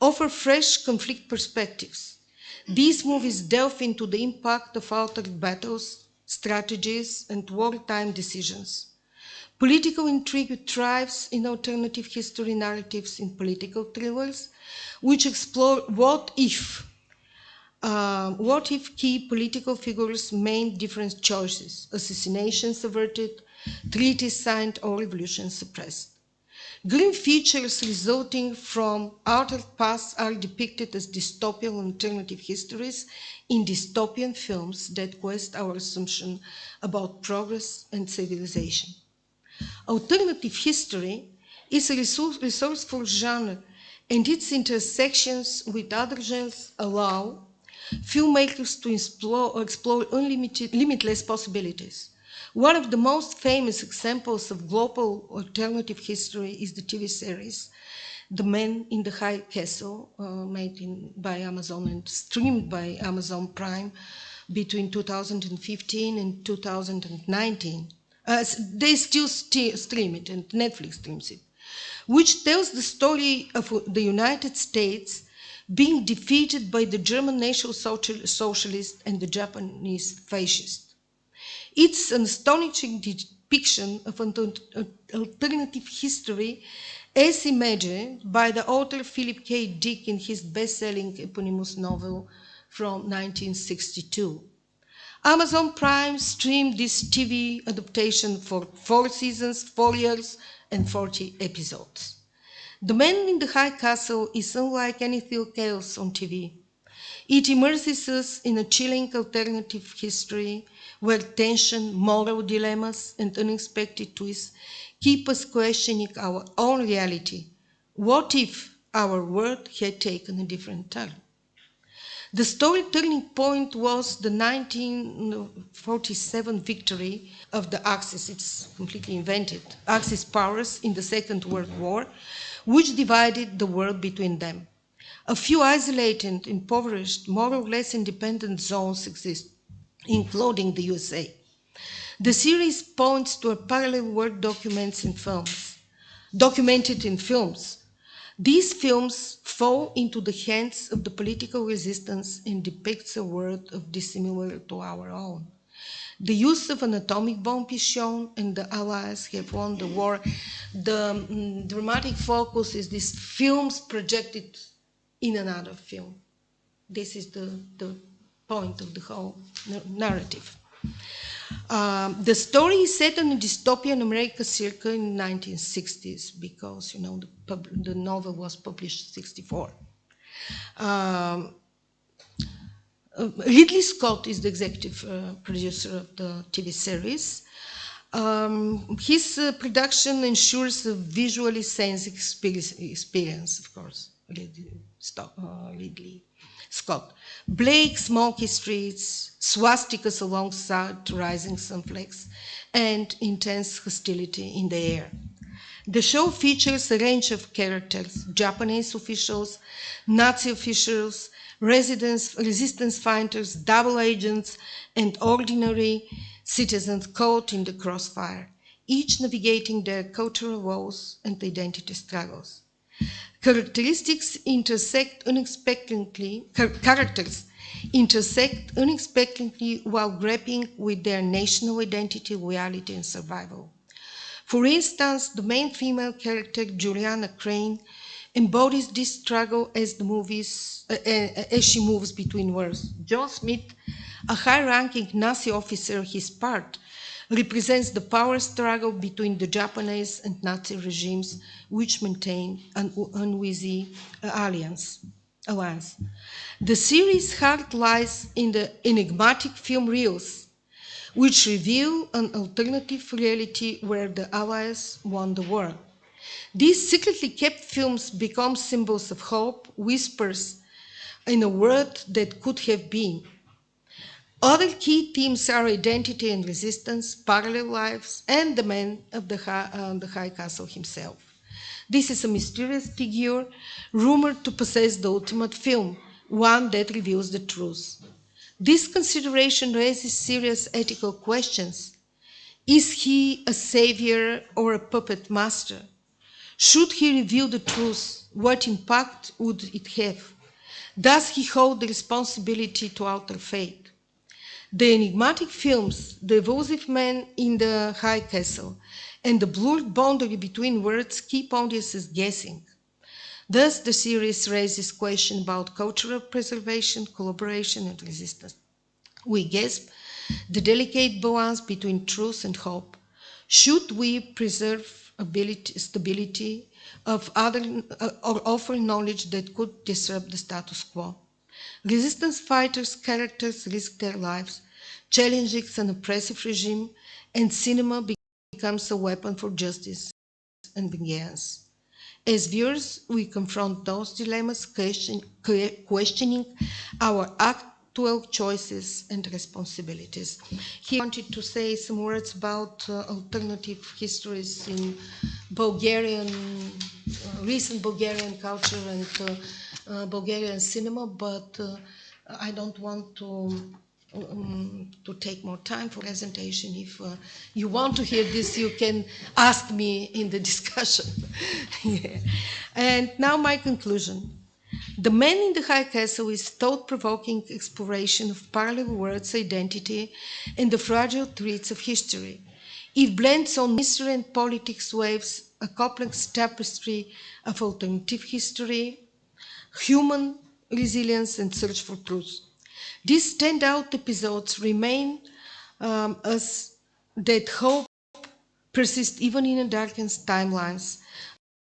offer fresh conflict perspectives. These movies delve into the impact of altered battles, strategies, and wartime decisions. Political intrigue thrives in alternative history narratives in political thrillers, which explore what if What if key political figures made different choices? Assassinations averted, treaties signed, or revolutions suppressed. Grim features resulting from altered pasts are depicted as dystopian alternative histories in dystopian films that quest our assumption about progress and civilization. Alternative history is a resourceful genre, and its intersections with other genres allow filmmakers to explore limitless possibilities. One of the most famous examples of global alternative history is the TV series The Man in the High Castle, made by Amazon and streamed by Amazon Prime between 2015 and 2019. They still stream it, and Netflix streams it, which tells the story of the United States being defeated by the German National Socialist and the Japanese fascist. It's an astonishing depiction of an alternative history as imagined by the author Philip K. Dick in his best-selling eponymous novel from 1962. Amazon Prime streamed this TV adaptation for 4 seasons, 4 years, and 40 episodes. The Man in the High Castle is unlike anything else on TV. It immerses us in a chilling alternative history where tension, moral dilemmas, and unexpected twists keep us questioning our own reality. What if our world had taken a different turn? The story turning point was the 1947 victory of the Axis, it's completely invented, Axis powers in the Second World War, which divided the world between them. A few isolated, impoverished, more or less independent zones exist, including the USA. The series points to a parallel world documented in films. These films fall into the hands of the political resistance and depicts a world dissimilar to our own. The use of an atomic bomb is shown, and the Allies have won the war. The dramatic focus is these films projected in another film. This is the point of the whole narrative. The story is set in a dystopian America circa in the 1960s because, you know, the novel was published in 1964. Ridley Scott is the executive producer of the TV series. His production ensures a visually sensitive experience, of course, Ridley Scott. Bleak, smoky streets, swastikas alongside rising sunflakes, and intense hostility in the air. The show features a range of characters: Japanese officials, Nazi officials, resistance fighters, double agents, and ordinary citizens caught in the crossfire, each navigating their cultural woes and identity struggles. Characters intersect unexpectedly while grappling with their national identity, reality, and survival. For instance, the main female character, Juliana Crane, embodies this struggle as she moves between worlds. John Smith, a high-ranking Nazi officer, his part, represents the power struggle between the Japanese and Nazi regimes, which maintain an uneasy alliance. The series' heart lies in the enigmatic film reels, which reveal an alternative reality where the Allies won the war. These secretly kept films become symbols of hope, whispers in a world that could have been. Other key themes are identity and resistance, parallel lives, and the man of the High Castle himself. This is a mysterious figure rumored to possess the ultimate film, one that reveals the truth. This consideration raises serious ethical questions. Is he a savior or a puppet master? Should he reveal the truth? What impact would it have? Does he hold the responsibility to alter fate? The enigmatic films, The Elusive Man in the High Castle, and the blurred boundary between worlds keep audiences guessing. Thus, the series raises questions about cultural preservation, collaboration, and resistance. We grasp the delicate balance between truth and hope. Should we preserve stability or offer knowledge that could disrupt the status quo? Resistance fighters' characters risk their lives, challenging an oppressive regime, and cinema becomes a weapon for justice and vengeance. As viewers, we confront those dilemmas, questioning our actual choices and responsibilities. He wanted to say some words about alternative histories in recent Bulgarian culture and Bulgarian cinema, but I don't want to take more time for presentation. If you want to hear this, you can ask me in the discussion. Yeah. And now my conclusion. The Man in the High Castle is thought-provoking exploration of parallel worlds, identity, and the fragile threads of history. It blends on history and politics waves, a complex tapestry of alternative history, human resilience, and search for truth. These standout episodes remain us that hope persists even in the darkest timelines,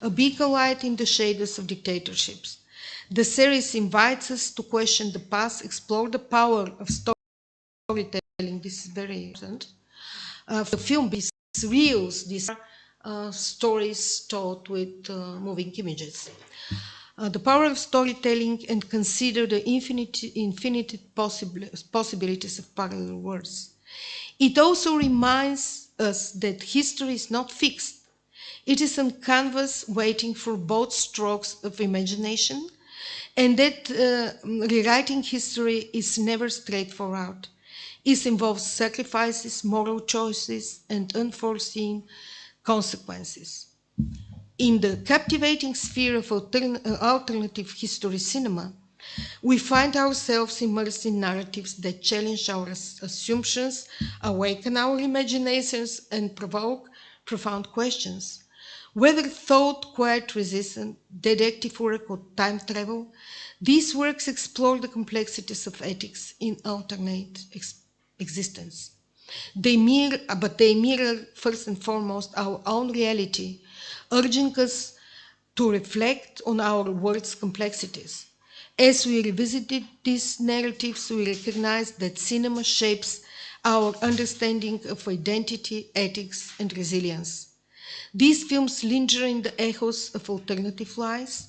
a beacon light in the shadows of dictatorships. The series invites us to question the past, explore the power of storytelling. This is very important. The film is reels, these stories told with moving images. The power of storytelling and consider the infinite possibilities of parallel worlds. It also reminds us that history is not fixed. It is a canvas waiting for both strokes of imagination, and that rewriting history is never straightforward. It involves sacrifices, moral choices, and unforeseen consequences. In the captivating sphere of alternative history cinema, we find ourselves immersed in narratives that challenge our assumptions, awaken our imaginations, and provoke profound questions. Whether thought, quiet resistance, detective work, or time travel, these works explore the complexities of ethics in alternate existence. They mirror first and foremost our own reality, urging us to reflect on our world's complexities. As we revisited these narratives, we recognize that cinema shapes our understanding of identity, ethics, and resilience. These films linger in the echoes of alternative lives,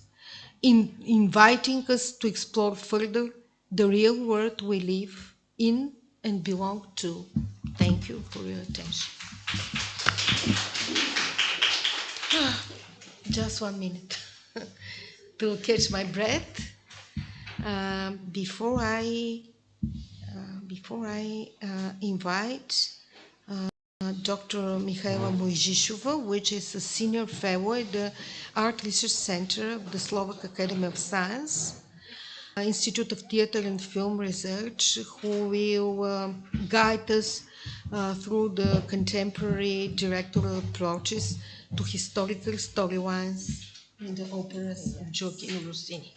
inviting us to explore further the real world we live in and belong to. Thank you for your attention. Just 1 minute to catch my breath before I invite Dr. Mihaela Mojžíšová, which is a senior fellow at the Art Research Center of the Slovak Academy of Science, Institute of Theatre and Film Research, who will guide us through the contemporary directorial approaches to historical storylines in the operas of Gioacchino Rossini.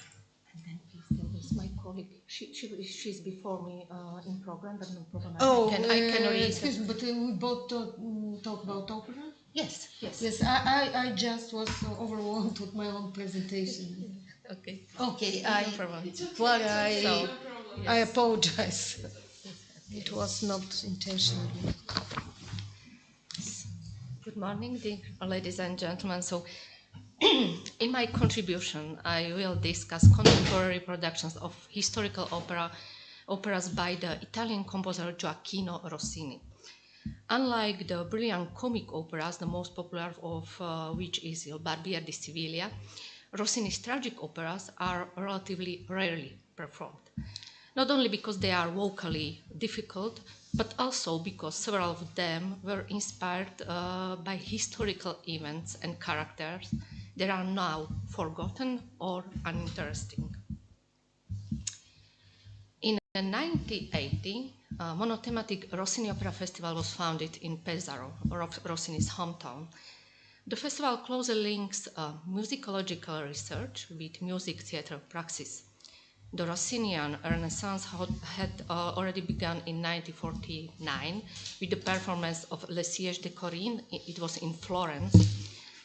And then please tell us, my colleague, she's before me in program, but no problem. I can read. Excuse me, but we both talk about opera? Yes. I just was overwhelmed with my own presentation. Okay. No problem. Clara, I apologize. It was not intentional. Good morning, dear ladies and gentlemen. So, in my contribution, I will discuss contemporary productions of historical operas by the Italian composer Gioacchino Rossini. Unlike the brilliant comic operas, the most popular of which is Il Barbiere di Siviglia, Rossini's tragic operas are relatively rarely performed. Not only because they are vocally difficult, but also because several of them were inspired by historical events and characters that are now forgotten or uninteresting. In 1980, a monothematic Rossini Opera Festival was founded in Pesaro, Rossini's hometown. The festival closely links musicological research with music theatre praxis. The Rossinian Renaissance had already begun in 1949 with the performance of Le Siège de Corinne. It was in Florence,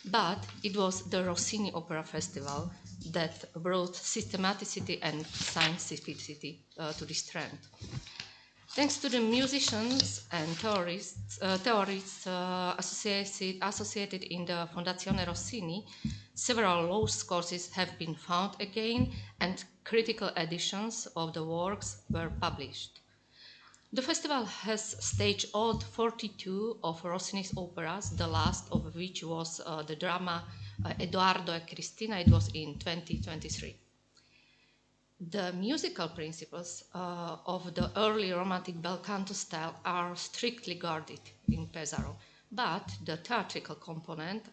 but it was the Rossini Opera Festival that brought systematicity and scientificity to this trend. Thanks to the musicians and theorists associated in the Fondazione Rossini, several lost courses have been found again, and critical editions of the works were published. The festival has staged all 42 of Rossini's operas, the last of which was the drama Edoardo e Cristina. It was in 2023. The musical principles of the early romantic bel canto style are strictly guarded in Pesaro, but the theatrical component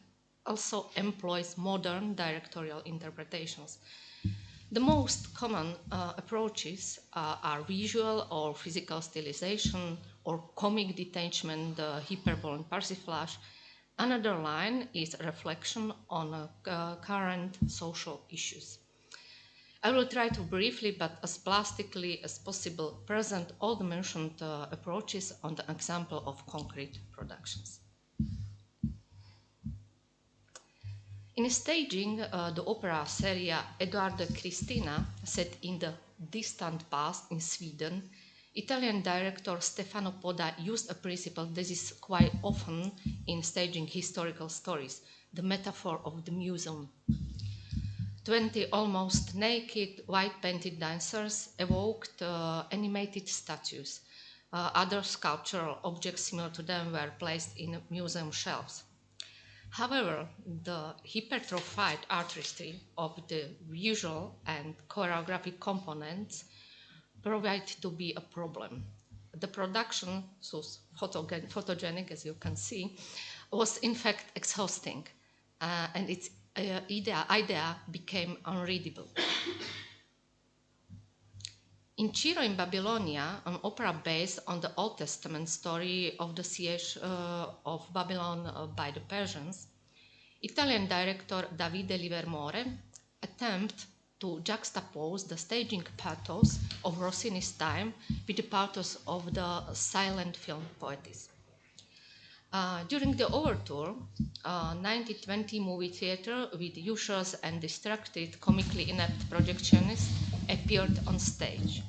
also employs modern directorial interpretations. The most common approaches are visual or physical stylization or comic detachment, hyperbole and persiflage. Another line is reflection on current social issues. I will try to briefly, but as plastically as possible, present all the mentioned approaches on the example of concrete productions. In staging the opera seria Edoardo e Cristina, set in the distant past in Sweden, Italian director Stefano Poda used a principle that is quite often in staging historical stories, the metaphor of the museum. 20 almost naked, white-painted dancers evoked animated statues. Other sculptural objects similar to them were placed in museum shelves. However, the hypertrophied artistry of the visual and choreographic components proved to be a problem. The production, so photogenic as you can see, was in fact exhausting, and its idea became unreadable. In Ciro in Babylonia, an opera based on the Old Testament story of the siege of Babylon by the Persians, Italian director Davide Livermore attempted to juxtapose the staging pathos of Rossini's time with the pathos of the silent film poetess. During the overture, 1920 movie theater with useless and distracted, comically inept projectionists appeared on stage.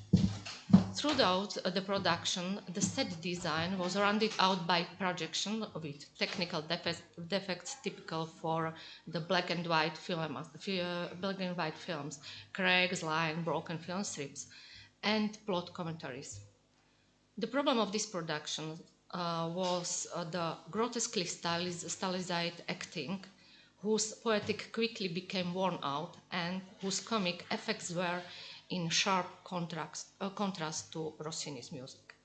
Throughout the production, the set design was rounded out by projection with technical defects typical for the black and white films, cracks, lines, broken film strips, and plot commentaries. The problem of this production was the grotesquely stylized acting, whose poetic quickly became worn out and whose comic effects were in sharp contrast to Rossini's music.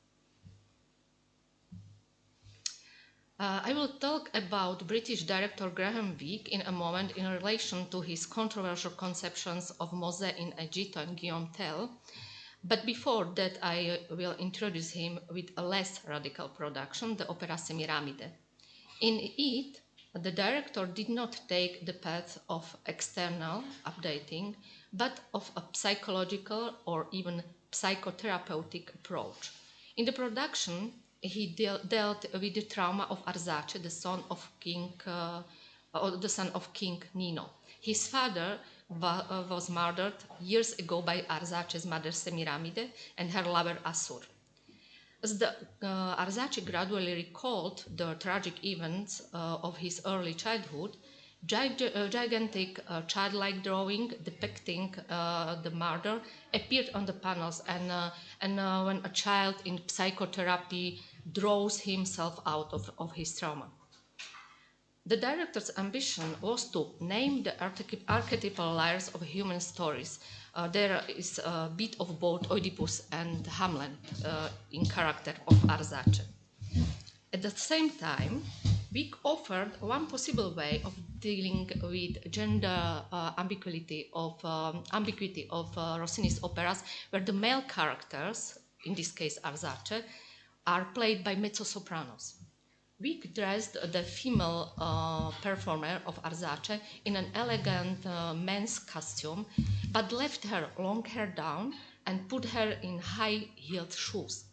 I will talk about British director Graham Wick in a moment in relation to his controversial conceptions of Mosè in Egitto and Guillaume Tell, but before that I will introduce him with a less radical production, the opera Semiramide. In it, the director did not take the path of external updating, but of a psychological or even psychotherapeutic approach. In the production, he dealt with the trauma of Arsace, the son of King Nino. His father was murdered years ago by Arsace's mother Semiramide and her lover Assur. As the Arsace gradually recalled the tragic events of his early childhood, gigantic childlike drawing depicting the murder appeared on the panels, and when a child in psychotherapy draws himself out of his trauma. The director's ambition was to name the archetypal layers of human stories. There is a bit of both Oedipus and Hamlet in character of Arsace. At the same time, Wick offered one possible way of dealing with gender ambiguity of Rossini's operas, where the male characters, in this case Arsace, are played by mezzo-sopranos. Wick dressed the female performer of Arzace in an elegant men's costume, but left her long hair down and put her in high-heeled shoes.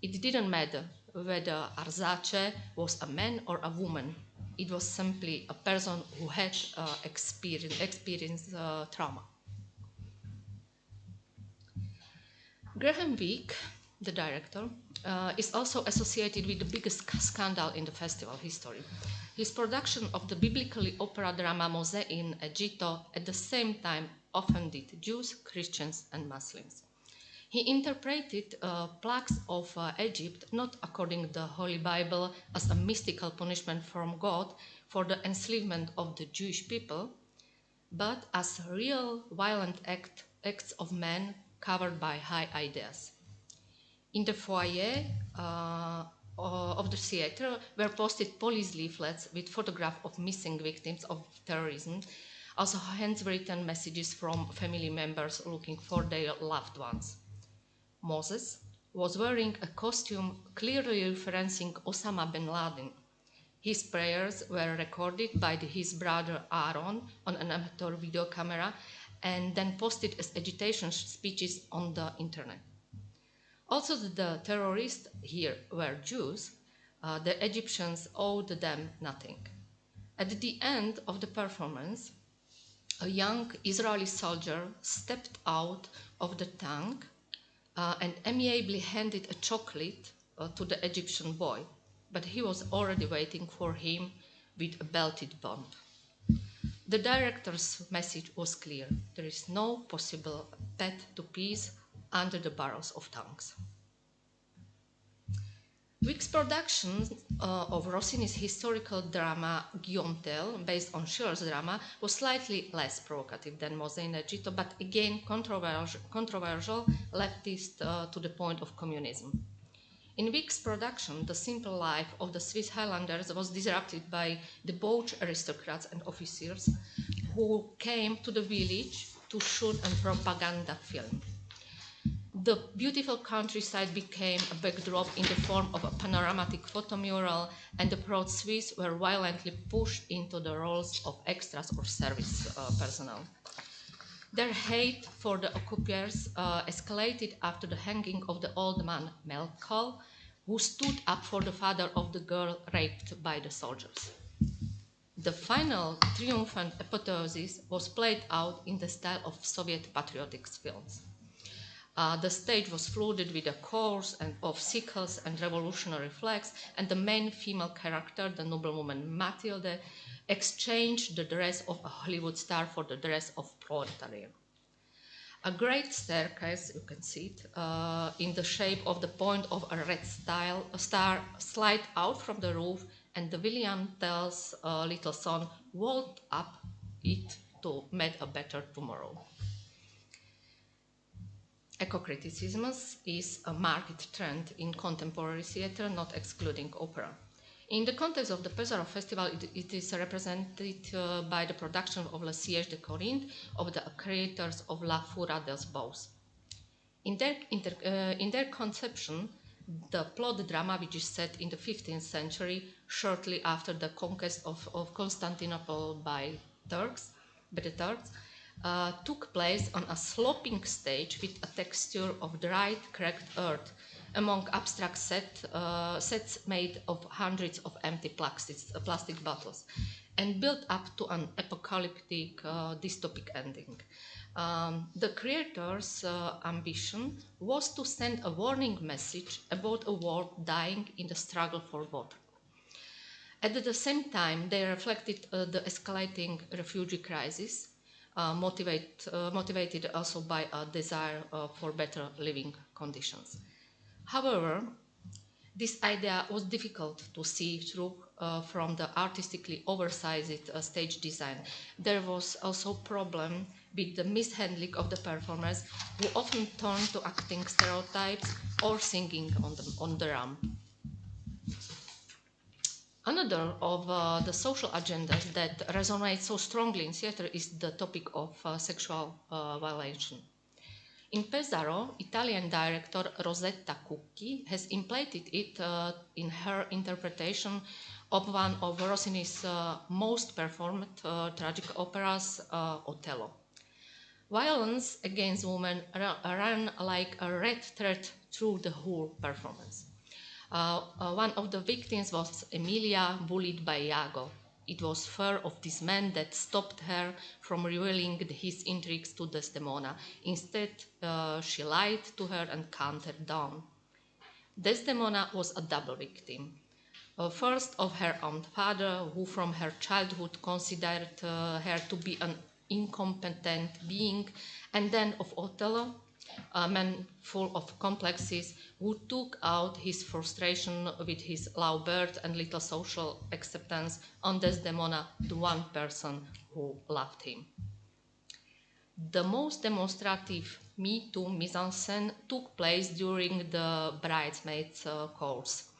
It didn't matter whether Arzace was a man or a woman. It was simply a person who had experienced trauma. Graham Wick, the director, is also associated with the biggest scandal in the festival history. His production of the biblically opera drama Mosè in Egitto at the same time offended Jews, Christians, and Muslims. He interpreted plagues of Egypt not according to the Holy Bible as a mystical punishment from God for the enslavement of the Jewish people, but as real violent acts of men covered by high ideas. In the foyer of the theater were posted police leaflets with photographs of missing victims of terrorism, also handwritten messages from family members looking for their loved ones. Moses was wearing a costume clearly referencing Osama bin Laden. His prayers were recorded by his brother Aaron on an amateur video camera and then posted as agitation speeches on the internet. Also, the terrorists here were Jews. The Egyptians owed them nothing. At the end of the performance, a young Israeli soldier stepped out of the tank and amiably handed a chocolate to the Egyptian boy, but he was already waiting for him with a belted bomb. The director's message was clear: there is no possible path to peace under the barrels of tanks. Wick's production of Rossini's historical drama Guillaume Tell, based on Schiller's drama, was slightly less provocative than Mosè in Egitto, but again controversial, leftist to the point of communism. In Wick's production, the simple life of the Swiss Highlanders was disrupted by debauched aristocrats and officers who came to the village to shoot a propaganda film. The beautiful countryside became a backdrop in the form of a panoramic photomural, and the proud Swiss were violently pushed into the roles of extras or service personnel. Their hate for the occupiers escalated after the hanging of the old man Melchol, who stood up for the father of the girl raped by the soldiers. The final triumphant apotheosis was played out in the style of Soviet patriotic films. The stage was flooded with a chorus of sickles and revolutionary flags, and the main female character, the noblewoman Mathilde, exchanged the dress of a Hollywood star for the dress of proletariat. A great staircase, you can see it, in the shape of the point of a red star slid out from the roof, and the William Tell's little son walked up it to meet a better tomorrow. Eco-criticism is a marked trend in contemporary theatre, not excluding opera. In the context of the Pesaro Festival, it is represented by the production of Le Siège de Corinth of the creators of La Fura dels Bous. In their conception, the plot drama, which is set in the 15th century, shortly after the conquest of Constantinople by the Turks, took place on a sloping stage with a texture of dried, cracked earth, among abstract sets made of hundreds of empty plastic bottles, and built up to an apocalyptic, dystopic ending. The creator's ambition was to send a warning message about a world dying in the struggle for water. At the same time, they reflected the escalating refugee crisis, motivated also by a desire for better living conditions. However, this idea was difficult to see through from the artistically oversized stage design. There was also a problem with the mishandling of the performers, who often turned to acting stereotypes or singing on the ramp. Another of the social agendas that resonates so strongly in theatre is the topic of sexual violation. In Pesaro, Italian director Rosetta Cucchi has implanted it in her interpretation of one of Rossini's most performed tragic operas, Othello. Violence against women ran like a red thread through the whole performance. One of the victims was Emilia, bullied by Iago. It was fear of this man that stopped her from revealing his intrigues to Desdemona. Instead, she lied to her and calmed her down. Desdemona was a double victim. First of her own father, who from her childhood considered her to be an incompetent being, and then of Othello, a man full of complexes, who took out his frustration with his low birth and little social acceptance on Desdemona, the one person who loved him. The most demonstrative Me Too mise-en-scène took place during the bridesmaids' course.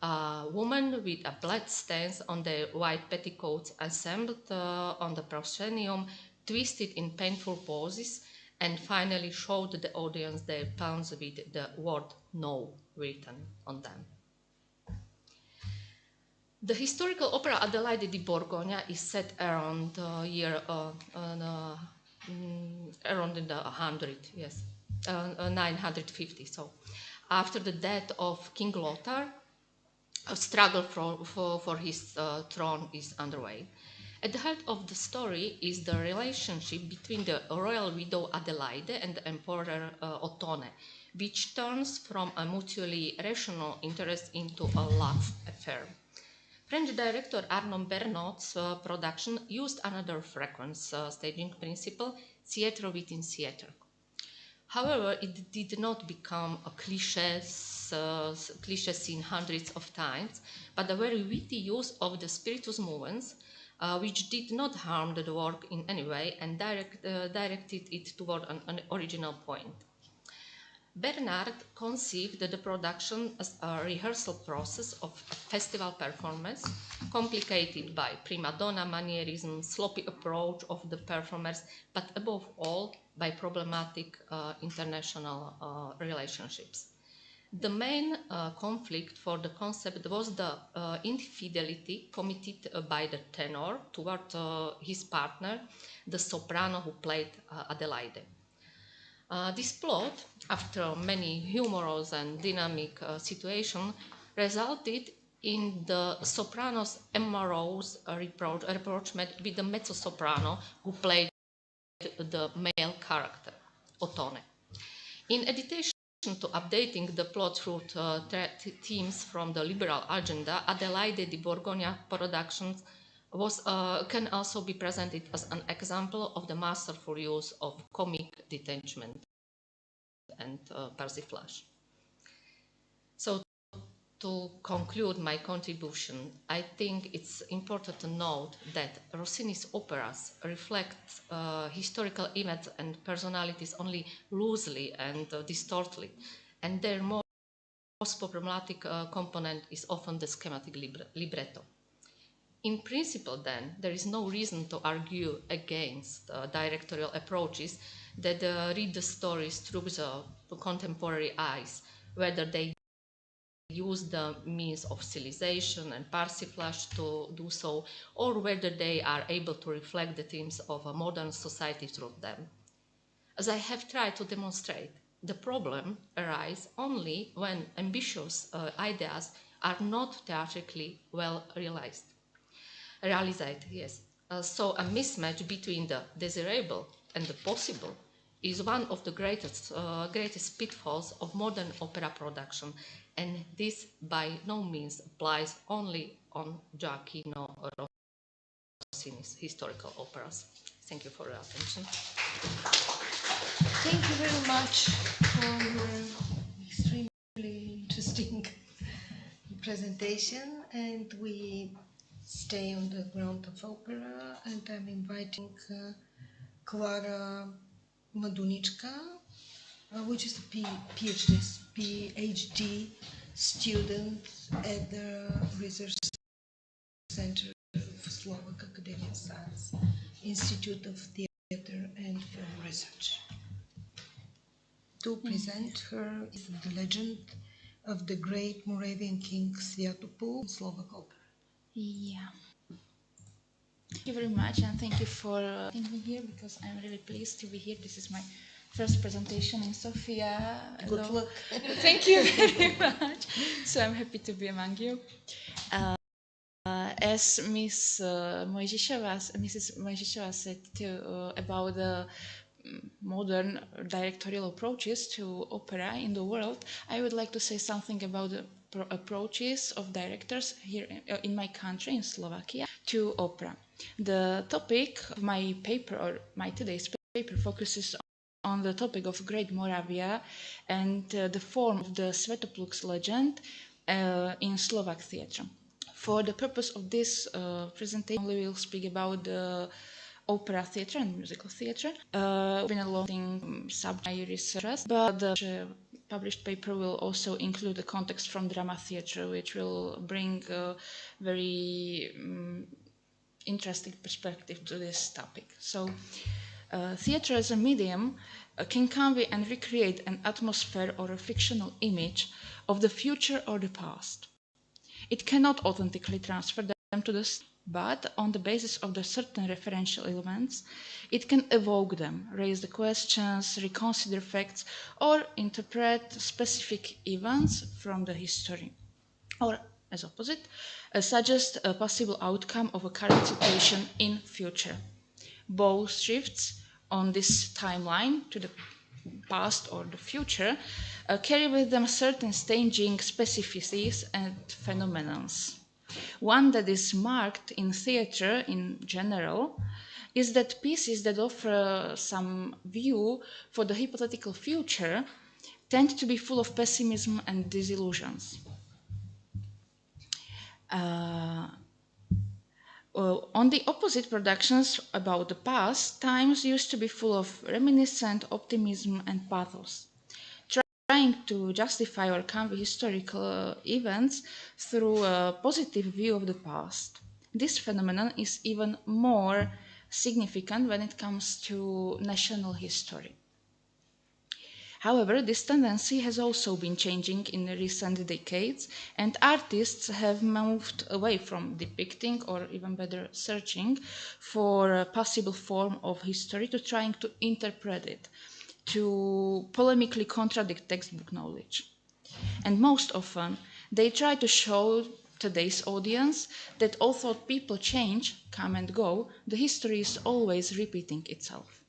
A woman with a black stance on their white petticoats assembled on the proscenium, twisted in painful poses, and finally showed the audience their palms with the word "no" written on them. The historical opera Adelaide di Borgogna is set around around in the 950. So, after the death of King Lothar, a struggle for his throne is underway. At the heart of the story is the relationship between the royal widow Adelaide and the emperor Ottone, which turns from a mutually rational interest into a love affair. French director Arnaud Bernot's production used another frequency staging principle, theatre within theatre. However, it did not become a cliche seen hundreds of times, but a very witty use of the spiritus movements, which did not harm the work in any way and directed it toward an original point. Bernard conceived the production as a rehearsal process of a festival performance, complicated by prima donna manierism, sloppy approach of the performers, but above all by problematic international relationships. The main conflict for the concept was the infidelity committed by the tenor toward his partner, the soprano who played Adelaide. This plot, after many humorous and dynamic situations, resulted in the soprano's amorous rapprochement with the mezzo-soprano who played the male character, Ottone. In addition to updating the plot through themes from the liberal agenda, Adelaide di Borgogna productions can also be presented as an example of the masterful use of comic detachment and persiflage. So, to conclude my contribution, I think it's important to note that Rossini's operas reflect historical events and personalities only loosely and distortedly, and their most problematic component is often the schematic libretto. In principle, then, there is no reason to argue against directorial approaches that read the stories through the contemporary eyes, whether they use the means of stylization and persiflage to do so, or whether they are able to reflect the themes of a modern society through them. As I have tried to demonstrate, the problem arises only when ambitious ideas are not theatrically well realized. So a mismatch between the desirable and the possible is one of the greatest pitfalls of modern opera production, and this by no means applies only on Gioacchino Rossini's historical operas. Thank you for your attention. Thank you very much for your extremely interesting presentation, and we stay on the ground of opera, and I'm inviting Clara Madunichka, which is a PhD student at the Research Center of Slovak Academy of Science, Institute of Theatre and Film Research. to present her the legend of the great Moravian king Sviatopul, Slovak opera. Yeah. Thank you very much, and thank you for having me here, because I'm really pleased to be here. This is my first presentation in Sofia. Good luck. Thank you very much. So I'm happy to be among you. As Mrs. Mojžišová said about the modern directorial approaches to opera in the world, I would like to say something about the approaches of directors here in my country, in Slovakia, to opera. The topic of my paper, or my today's paper, focuses on the topic of Great Moravia and the form of the Svētopluk's legend in Slovak theatre. For the purpose of this presentation, we will speak about the opera theatre and musical theatre. Been a long subject research, but the published paper will also include the context from drama theatre, which will bring a very interesting perspective to this topic. So, theatre as a medium can convey and recreate an atmosphere or a fictional image of the future or the past. It cannot authentically transfer them to the, but on the basis of the certain referential elements, it can evoke them, raise the questions, reconsider facts, or interpret specific events from the history. Or, as opposite, suggest a possible outcome of a current situation in future. Both shifts on this timeline to the past or the future carry with them certain staging specificities and phenomena. One that is marked in theatre in general is that pieces that offer some view for the hypothetical future tend to be full of pessimism and disillusions. On the opposite, productions about the past times used to be full of reminiscent optimism and pathos, trying to justify or convey historical events through a positive view of the past. This phenomenon is even more significant when it comes to national history. However, this tendency has also been changing in recent decades, and artists have moved away from depicting, or even better, searching for a possible form of history to trying to interpret it, to polemically contradict textbook knowledge. And most often, they try to show today's audience that although people change, come and go, the history is always repeating itself.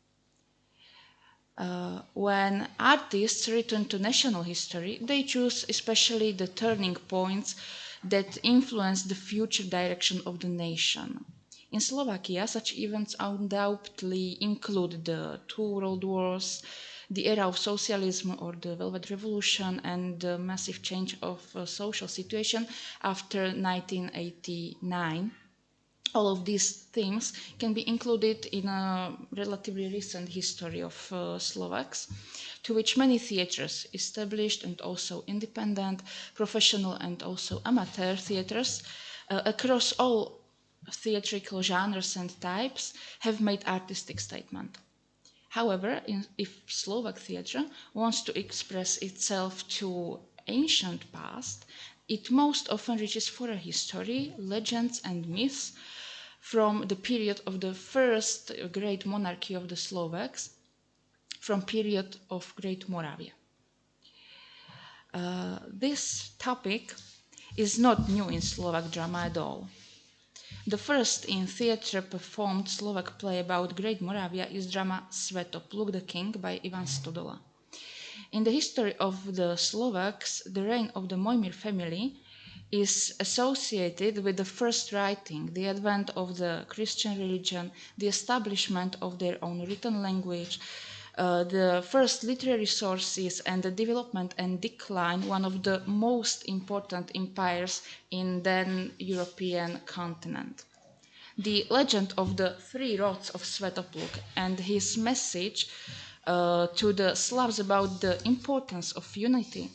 When artists return to national history, they choose especially the turning points that influence the future direction of the nation. In Slovakia, such events undoubtedly include the two world wars, the era of socialism or the Velvet Revolution, and the massive change of social situation after 1989. All of these themes can be included in a relatively recent history of Slovaks, to which many theatres, established and also independent, professional and also amateur theatres, across all theatrical genres and types, have made artistic statement. However, if Slovak theatre wants to express itself to ancient past, it most often reaches for a history, legends and myths from the period of the first great monarchy of the Slovaks, from period of Great Moravia. This topic is not new in Slovak drama at all. The first in theatre performed Slovak play about Great Moravia is drama Svētopluk the King by Ivan Stodola. In the history of the Slovaks, the reign of the Mojmír family is associated with the first writing, the advent of the Christian religion, the establishment of their own written language, the first literary sources, and the development and decline one of the most important empires in then European continent. The legend of the three rods of Svētopluk and his message to the Slavs about the importance of unity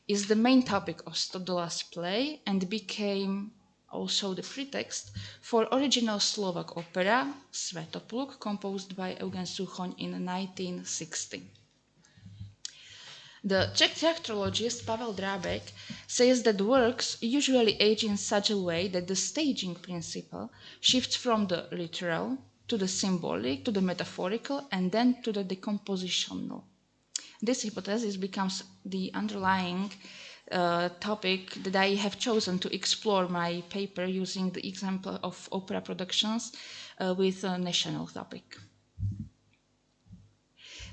is the main topic of Stodola's play and became also the pretext for original Slovak opera Svētopluk, composed by Eugen Suchoň in 1960. The Czech theatrologist Pavel Drábek says that works usually age in such a way that the staging principle shifts from the literal to the symbolic, to the metaphorical, and then to the decompositional. This hypothesis becomes the underlying topic that I have chosen to explore my paper using the example of opera productions with a national topic.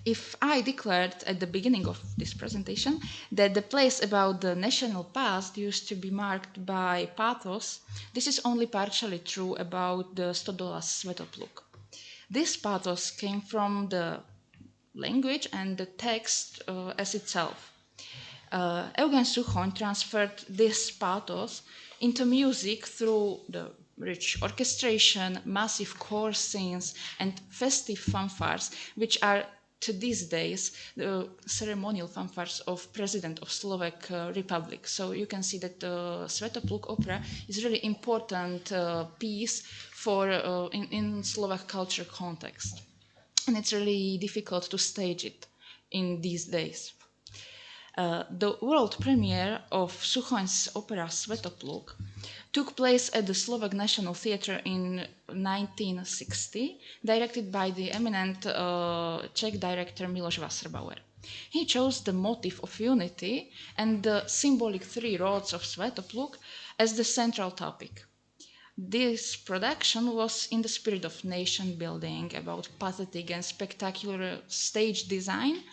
If I declared at the beginning of this presentation that the plays about the national past used to be marked by pathos, this is only partially true about the Stodola's Svetopluk. This pathos came from the language and the text as itself. Eugen Suchon transferred this pathos into music through the rich orchestration, massive choir scenes, and festive fanfares, which are to these days the ceremonial fanfares of President of Slovak Republic. So you can see that the Svetopluk opera is really important piece for in Slovak culture context, and it's really difficult to stage it in these days. The world premiere of Suchon's opera Svetopluk took place at the Slovak National Theatre in 1960, directed by the eminent Czech director Miloš Wasserbauer. He chose the motif of unity and the symbolic three rods of Svetopluk as the central topic. This production was in the spirit of nation building, about pathetic and spectacular stage design,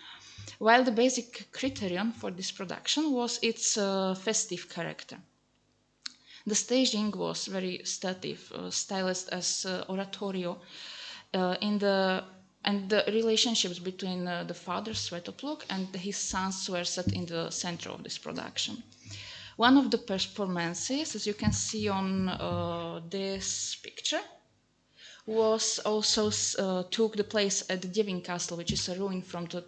while the basic criterion for this production was its festive character. The staging was very static, stylized as oratorio, and the relationships between the father Svetopluk and his sons were set in the center of this production. One of the performances, as you can see on this picture, was also took the place at the Devin Castle, which is a ruin from the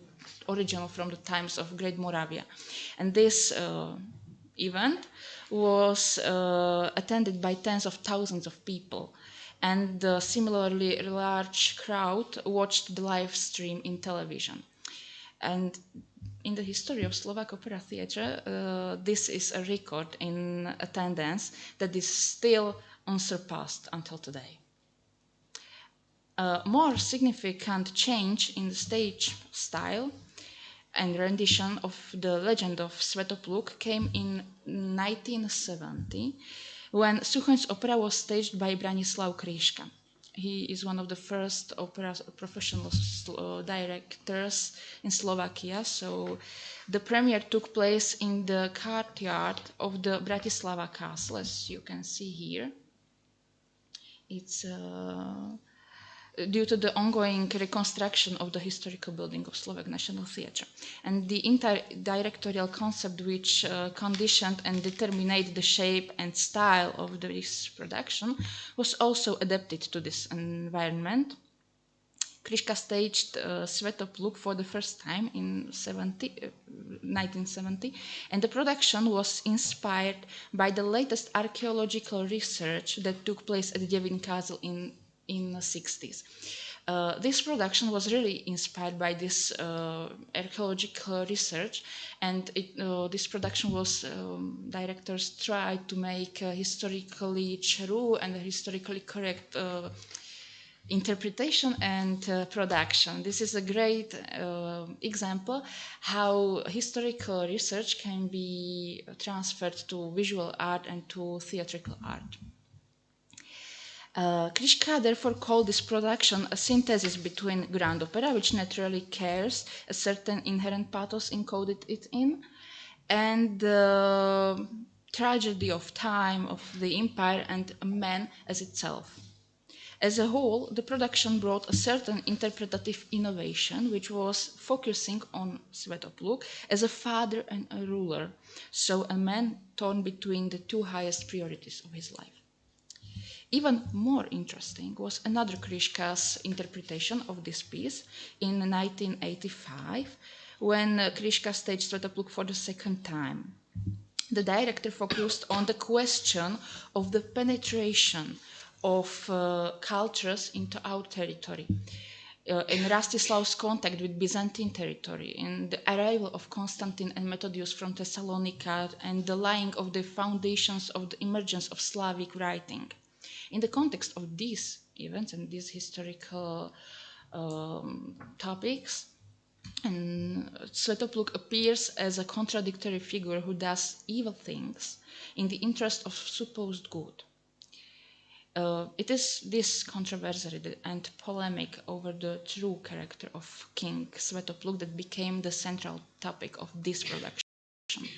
original from the times of Great Moravia, and this event was attended by tens of thousands of people, and a similarly large crowd watched the live stream in television. And in the history of Slovak Opera Theatre, this is a record in attendance that is still unsurpassed until today. A more significant change in the stage style and rendition of the legend of Svetopluk came in 1970, when Suchon's opera was staged by Branislav Kryška. He is one of the first opera professional directors in Slovakia. So the premiere took place in the courtyard of the Bratislava Castle, as you can see here. It's due to the ongoing reconstruction of the historical building of Slovak National Theatre. And the entire directorial concept which conditioned and determined the shape and style of this production was also adapted to this environment. Kryška staged Svetopluk for the first time in 1970, and the production was inspired by the latest archaeological research that took place at the Devin Castle in the 60s. This production was really inspired by this archaeological research, and this production was directors tried to make a historically true and a historically correct interpretation and production. This is a great example how historical research can be transferred to visual art and to theatrical art. Kryška therefore called this production a synthesis between grand opera, which naturally carries a certain inherent pathos encoded it in, and the tragedy of time, of the empire, and man as itself. As a whole, the production brought a certain interpretative innovation, which was focusing on Svetopluk as a father and a ruler, so a man torn between the two highest priorities of his life. Even more interesting was another Kryška's interpretation of this piece in 1985, when Kryška staged Svetopluk for the second time. The director focused on the question of the penetration of cultures into our territory. in Rastislav's contact with Byzantine territory, in the arrival of Constantine and Methodius from Thessalonica, and the laying of the foundations of the emergence of Slavic writing. In the context of these events and these historical topics, and Svetopluk appears as a contradictory figure who does evil things in the interest of supposed good. It is this controversy and polemic over the true character of King Svetopluk that became the central topic of this production.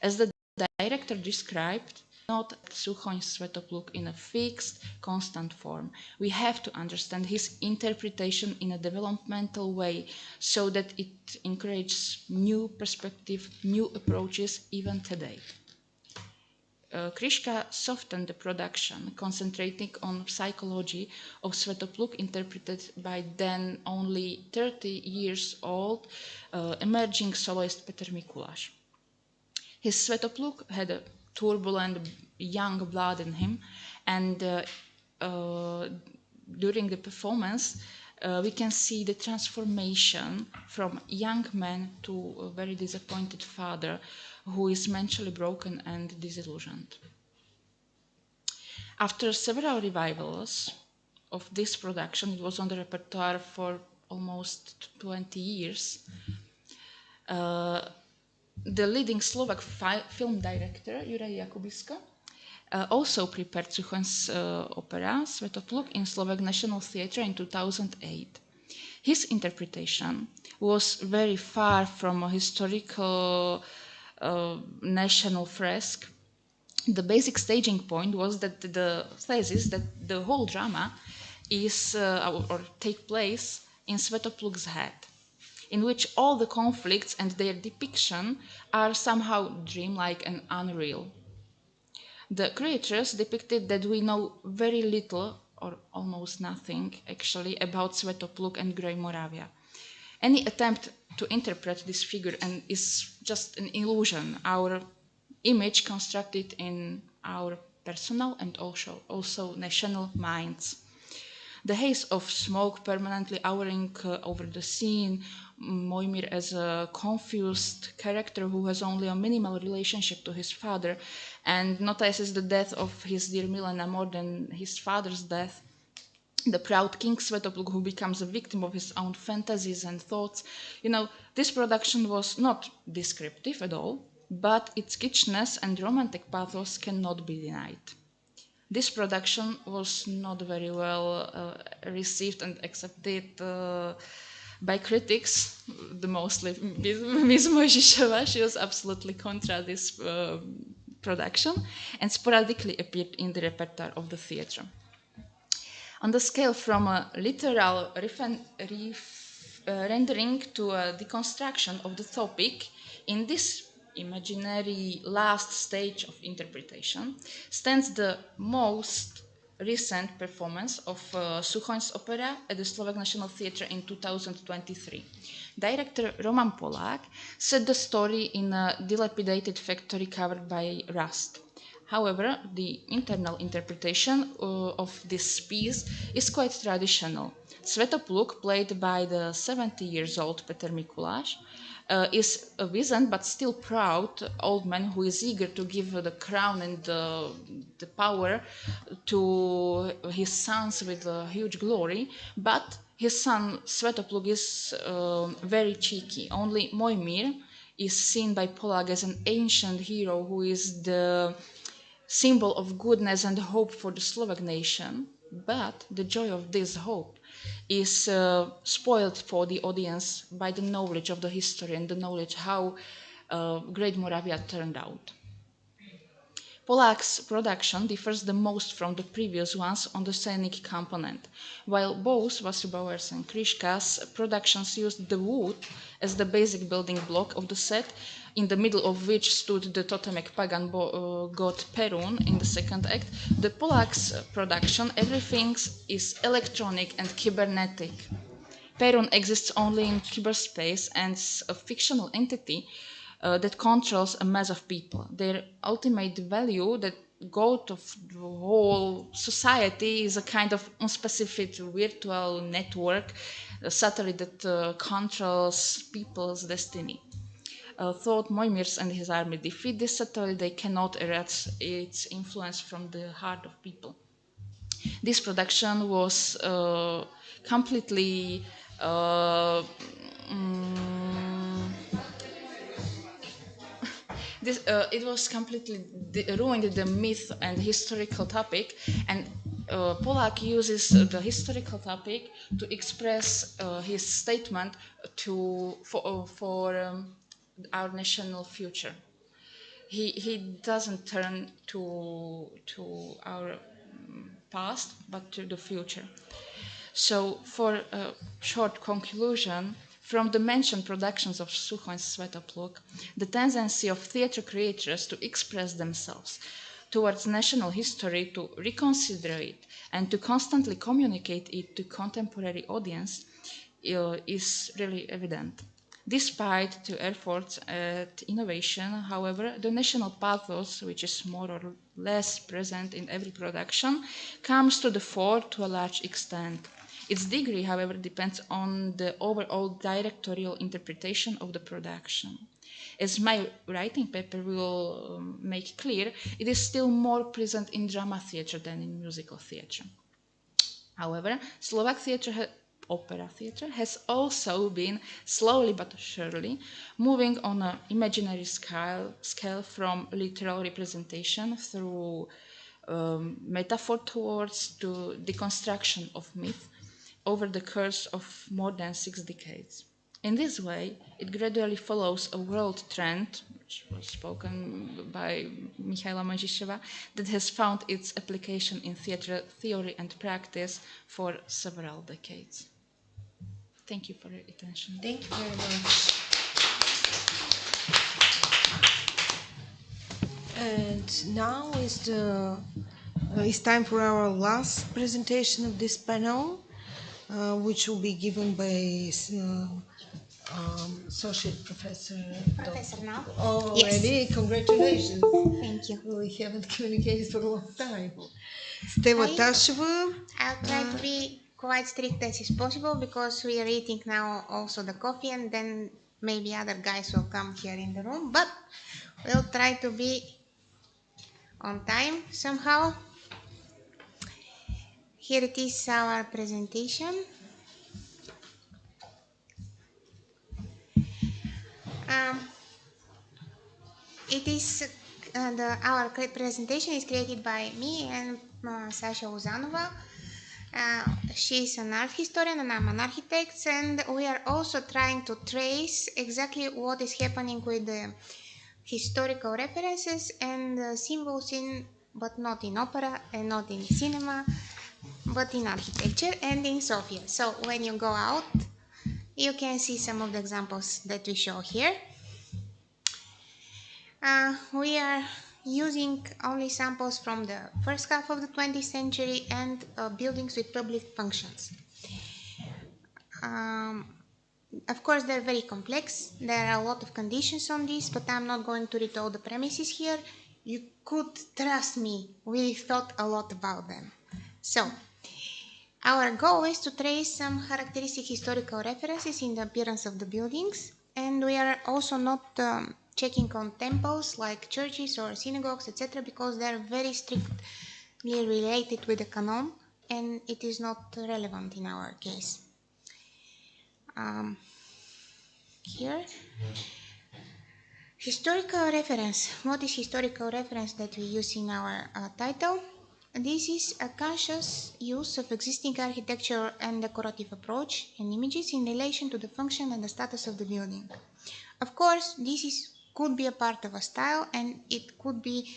As the director described, not Suchon Svetopluk in a fixed, constant form. We have to understand his interpretation in a developmental way so that it encourages new perspective, new approaches even today. Kriška softened the production, concentrating on psychology of Svetopluk, interpreted by then only 30 years old emerging soloist Peter Mikuláš. His Svetopluk had a turbulent young blood in him, and during the performance we can see the transformation from young man to a very disappointed father who is mentally broken and disillusioned. After several revivals of this production, it was on the repertoire for almost 20 years. The leading Slovak film director, Juraj Jakubiska, also prepared Suchon's opera Svetopluk in Slovak National Theatre in 2008. His interpretation was very far from a historical national fresque. The basic staging point was that the thesis that the whole drama is or take place in Svetopluk's head, in which all the conflicts and their depiction are somehow dreamlike and unreal. The creators depicted that we know very little or almost nothing actually about Svetopluk and Grey Moravia. Any attempt to interpret this figure and is just an illusion, our image constructed in our personal and also national minds. The haze of smoke permanently hovering over the scene, Mojmir as a confused character who has only a minimal relationship to his father and notices the death of his dear Milena more than his father's death. The proud King Svetopluk who becomes a victim of his own fantasies and thoughts. You know, this production was not descriptive at all, but its kitschness and romantic pathos cannot be denied. This production was not very well received and accepted by critics, mostly Ms. Mojžišová. She was absolutely contra this production and sporadically appeared in the repertoire of the theatre. On the scale from a literal rendering to a deconstruction of the topic, in this imaginary last stage of interpretation stands the most recent performance of Suchon's opera at the Slovak National Theatre in 2023. Director Roman Polák set the story in a dilapidated factory covered by rust. However, the internal interpretation of this piece is quite traditional. Svetopluk, played by the 70-year-old Peter Mikuláš, is a wizened but still proud old man who is eager to give the crown and the power to his sons with huge glory, but his son Svetopluk is very cheeky. Only Mojmir is seen by Polák as an ancient hero who is the symbol of goodness and hope for the Slovak nation, but the joy of this hope is spoiled for the audience by the knowledge of the history and the knowledge how Great Moravia turned out. Polák's production differs the most from the previous ones on the scenic component. While both Vasubauer's and Kriška's productions used the wood as the basic building block of the set, in the middle of which stood the totemic pagan god Perun in the second act, the Polák's production, everything is electronic and cybernetic. Perun exists only in cyberspace and is a fictional entity that controls a mass of people. Their ultimate value that goal of the whole society is a kind of unspecific virtual network, a satellite that controls people's destiny. Though Moimirs and his army defeat this satellite, they cannot erase its influence from the heart of people. This production was completely it was completely ruined the myth and historical topic, and Polak uses the historical topic to express his statement for our national future. He doesn't turn to our past, but to the future. So, for a short conclusion, from the mentioned productions of Sukhoi Svetopluk, the tendency of theatre creators to express themselves towards national history, to reconsider it, and to constantly communicate it to contemporary audience is really evident. Despite the efforts at innovation, however, the national pathos, which is more or less present in every production, comes to the fore to a large extent. Its degree, however, depends on the overall directorial interpretation of the production. As my writing paper will make clear, it is still more present in drama theatre than in musical theatre. However, Slovak theatre opera theatre has also been slowly but surely moving on an imaginary scale from literal representation through metaphor towards the deconstruction of myth over the course of more than 6 decades. In this way, it gradually follows a world trend, which was spoken by Michaela Mojžišová, that has found its application in theatre theory and practice for several decades. Thank you for your attention. Thank you very much. And now it's time for our last presentation of this panel, which will be given by Associate Professor. Professor now? Already? Yes. Congratulations. Thank you. We haven't communicated for a long time. Steva Tasheva. I'll try to be quite strict as is possible, because we are eating now also the coffee, and then maybe other guys will come here in the room, but we'll try to be on time somehow. Here it is, our presentation. It is our presentation is created by me and Sasha Uzanova. She's an art historian and I'm an architect, and we are also trying to trace exactly what is happening with the historical references and symbols but not in opera and not in cinema, but in architecture and in Sofia. So when you go out, you can see some of the examples that we show here. We are using only samples from the first half of the 20th century and buildings with public functions. Of course, they're very complex. There are a lot of conditions on this, but I'm not going to read all the premises here. You could trust me, we thought a lot about them. So, our goal is to trace some characteristic historical references in the appearance of the buildings, and we are also not checking on temples like churches or synagogues, etc., because they are very strictly related with the canon, and it is not relevant in our case. Here, historical reference. What is historical reference that we use in our title? This is a conscious use of existing architecture and decorative approach and images in relation to the function and the status of the building. Of course, this could be a part of a style, and it could be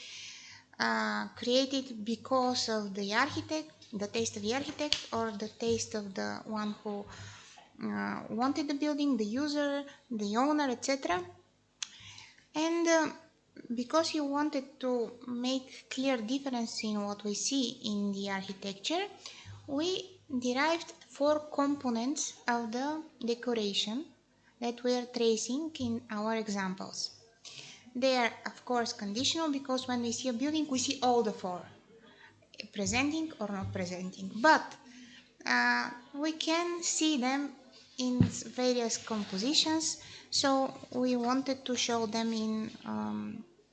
created because of the architect, the taste of the architect, or the taste of the one who wanted the building, the user, the owner, etc. And because he wanted to make clear difference in what we see in the architecture, we derived 4 components of the decoration that we are tracing in our examples. they are of course conditional, because when we see a building we see all the four, presenting or not presenting, but we can see them in various compositions, so we wanted to show them in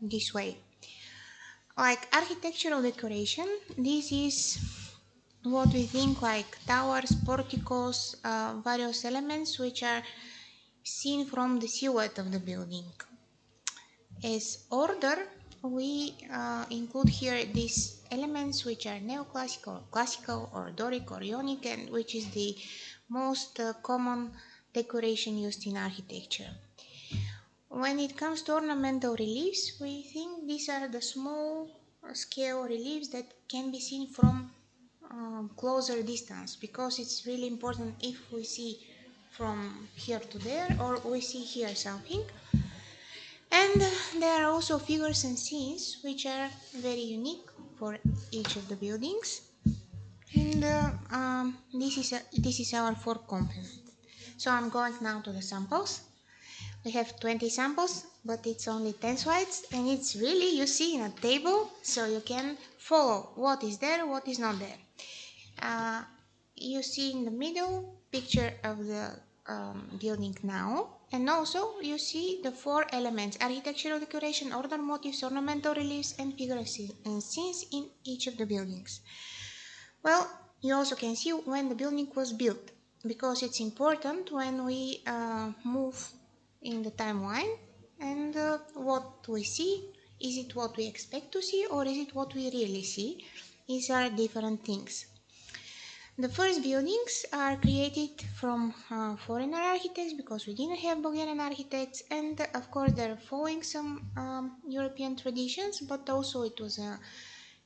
this way. Like architectural decoration, this is what we think like towers, porticos, various elements which are seen from the silhouette of the building. As order, we include here these elements which are neoclassical, classical, or Doric, or Ionic, and which is the most common decoration used in architecture. When it comes to ornamental reliefs, we think these are the small scale reliefs that can be seen from closer distance, because it's really important if we see from here to there, or we see here something. And there are also figures and scenes which are very unique for each of the buildings. And this is our fourth component. So I'm going now to the samples. We have 20 samples, but it's only 10 slides, and it's really, you see, in a table, so you can follow what is there, what is not there. You see in the middle picture of the building now, and also you see the four elements: architectural decoration, order motifs, ornamental reliefs, and figures and scenes in each of the buildings. Well, you also can see when the building was built, because it's important when we move in the timeline, and what we see, is it what we expect to see, or is it what we really see? These are different things. The first buildings are created from foreigner architects, because we didn't have Bulgarian architects, and of course they're following some European traditions, but also it was a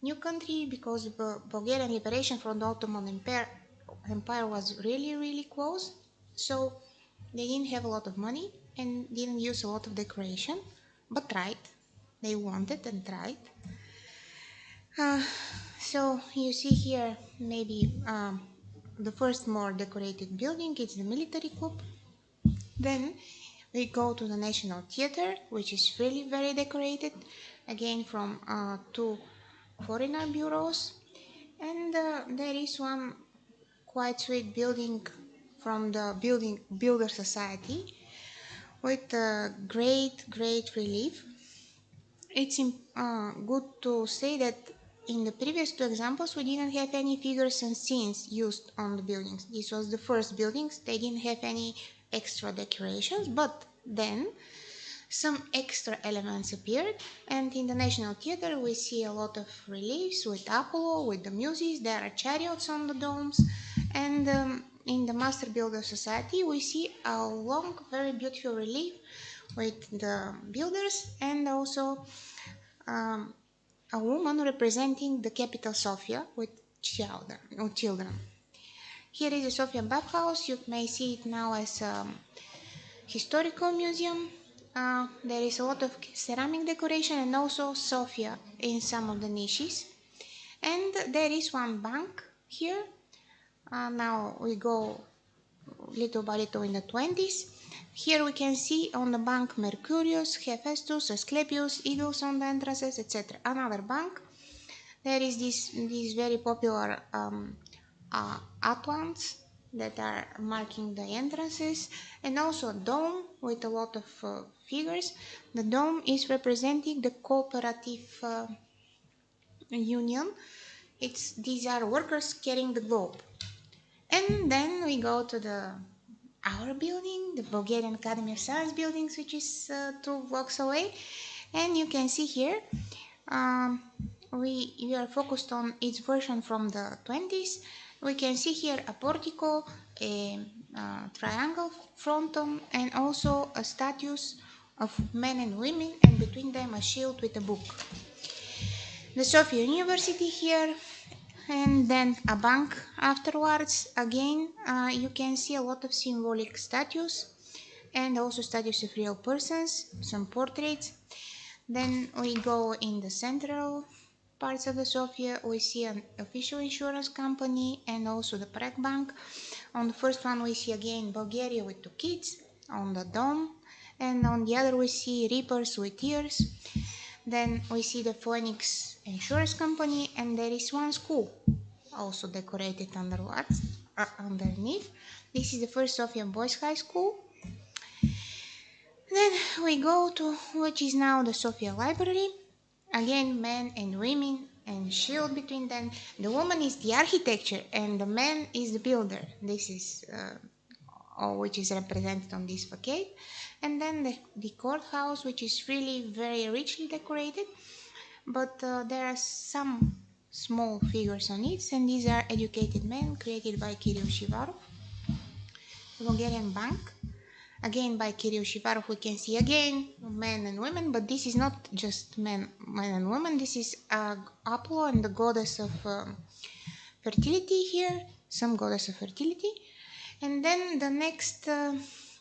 new country, because the Bulgarian liberation from the Ottoman Empire was really close, so they didn't have a lot of money and didn't use a lot of decoration, but tried. They wanted and tried. So you see here maybe the first more decorated building, it's the military club. Then we go to the National Theatre, which is really very decorated, again from two foreigner bureaus. And there is one quite sweet building from the Builder Society with a great relief. It's good to say that in the previous two examples we didn't have any figures and scenes used on the buildings. This was the first buildings, they didn't have any extra decorations, but then some extra elements appeared, and in the National Theatre we see a lot of reliefs with Apollo, with the Muses, there are chariots on the domes, and in the Master Builder Society we see a long, very beautiful relief with the builders, and also a woman representing the capital Sofia with children. Here is the Sofia bathhouse. You may see it now as a historical museum. There is a lot of ceramic decoration and also Sofia in some of the niches. And there is one bank here. Now we go little by little in the 20s. Here we can see on the bank Mercurius, Hephaestus, Asclepius, eagles on the entrances, etc. Another bank. There is these very popular Atlants that are marking the entrances, and also a dome with a lot of figures. The dome is representing the cooperative union. These are workers carrying the globe. And then we go to our building, the Bulgarian Academy of Science buildings, which is 2 blocks away. And you can see here, we are focused on its version from the 20s. We can see here a portico, a triangle fronton, and also a statues of men and women, and between them a shield with a book. The Sofia University here, and then a bank afterwards. Again, you can see a lot of symbolic statues, and also statues of real persons, some portraits. Then we go in the central parts of the Sofia. We see an official insurance company and also the Prague Bank. On the first one we see again Bulgaria with 2 kids on the dome, and on the other we see reapers with ears. Then we see the Phoenix Insurance Company, and there is one school also decorated underneath. This is the First Sofia Boys High School. Then we go to which is now the Sofia Library. Again, men and women and shield between them. The woman is the architecture and the man is the builder. This is all which is represented on this facade. And then the courthouse, which is really very richly decorated, but there are some small figures on it, and these are educated men created by Kirill Shivarov. Bulgarian Bank, again by Kirill Shivarov. We can see again men and women, but this is not just men and women. This is Apollo and the goddess of fertility here, some goddess of fertility. And then the next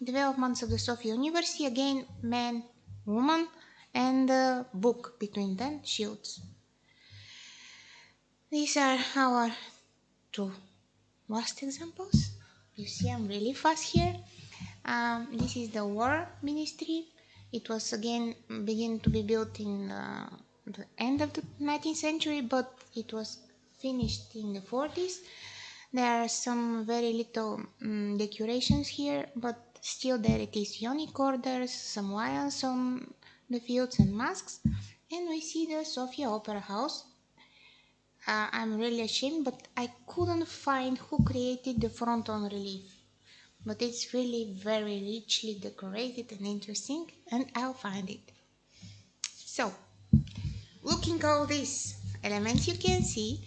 developments of the Sofia University, again man, woman, and a book between them, shields. These are our two last examples. You see I'm really fast here. This is the War Ministry. It was again began to be built in the end of the 19th century, but it was finished in the 40s. There are some very little decorations here, but still there it is unique orders, some lions on the fields and masks. And we see the Sofia Opera House. I'm really ashamed, but I couldn't find who created the fronton relief. But it's really very richly decorated and interesting, and I'll find it. So, looking at all these elements, you can see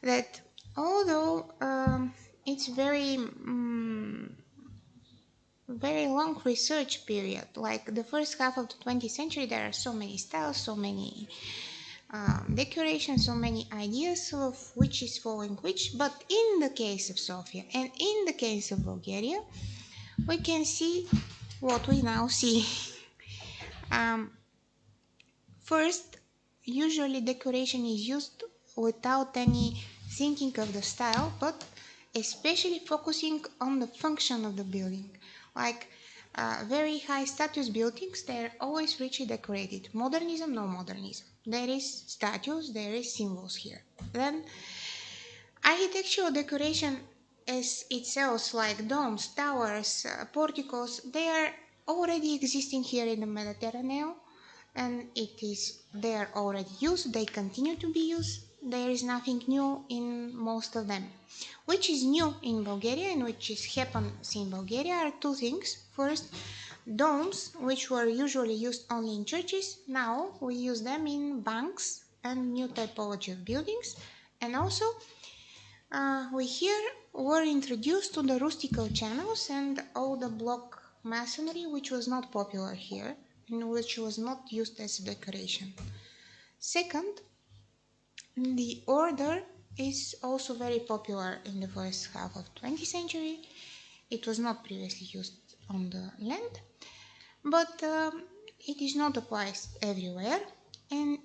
that although it's very long research period, like the first half of the 20th century, there are so many styles, so many decorations, so many ideas of which is following which. But in the case of Sofia and in the case of Bulgaria, we can see what we now see. First, usually decoration is used without any thinking of the style, but especially focusing on the function of the building. Like very high status buildings, they're always richly decorated. Modernism, no modernism. There is statues, there is symbols here. Then architectural decoration as itself, like domes, towers, porticos, they are already existing here in the Mediterranean, and they are already used, they continue to be used. There is nothing new in most of them. Which is new in Bulgaria and which happens in Bulgaria are two things. First, domes, which were usually used only in churches, now we use them in banks and new typology of buildings. And also, we here were introduced to the rustical channels and all the block masonry, which was not popular here and which was not used as decoration. Second, the order is also very popular in the first half of 20th century. It was not previously used on the land, but it is not applied everywhere, and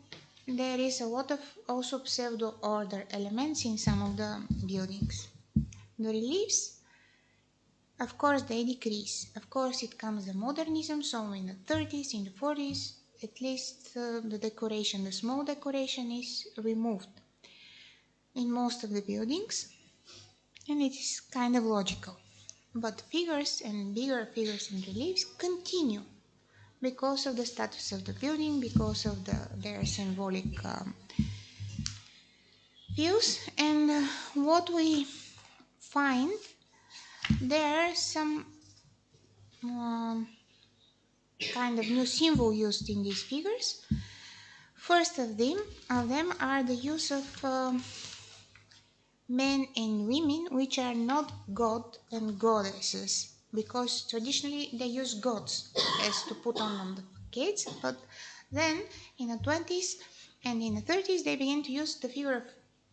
there is a lot of also pseudo-order elements in some of the buildings. The reliefs, of course, they decrease. Of course, it comes the modernism, so in the 30s, in the 40s, at least the decoration, the small decoration is removed in most of the buildings, and it is kind of logical. But figures and bigger figures and reliefs continue because of the status of the building, because of their symbolic views. And what we find, there are some kind of new symbol used in these figures. First of them are the use of men and women which are not god and goddesses, because traditionally they use gods as to put on the facades, but then in the 20s and in the 30s they began to use the figure of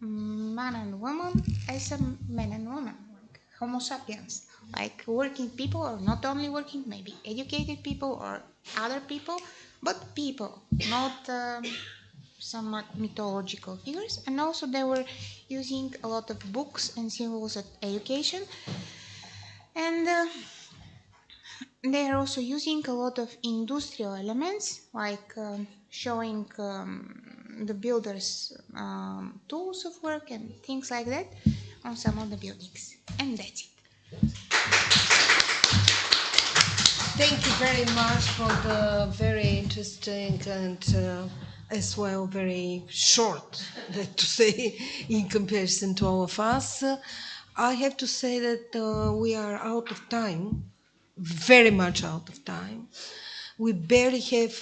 man and woman as a man and woman, like Homo sapiens, like working people, or not only working, maybe educated people or other people, but people, not some mythological figures. And also they were using a lot of books and symbols of education. And they are also using a lot of industrial elements, like showing the builders' tools of work and things like that on some of the buildings. And that's it. Thank you very much for the very interesting and as well very short, to say, in comparison to all of us. I have to say that we are out of time, very much out of time. We barely have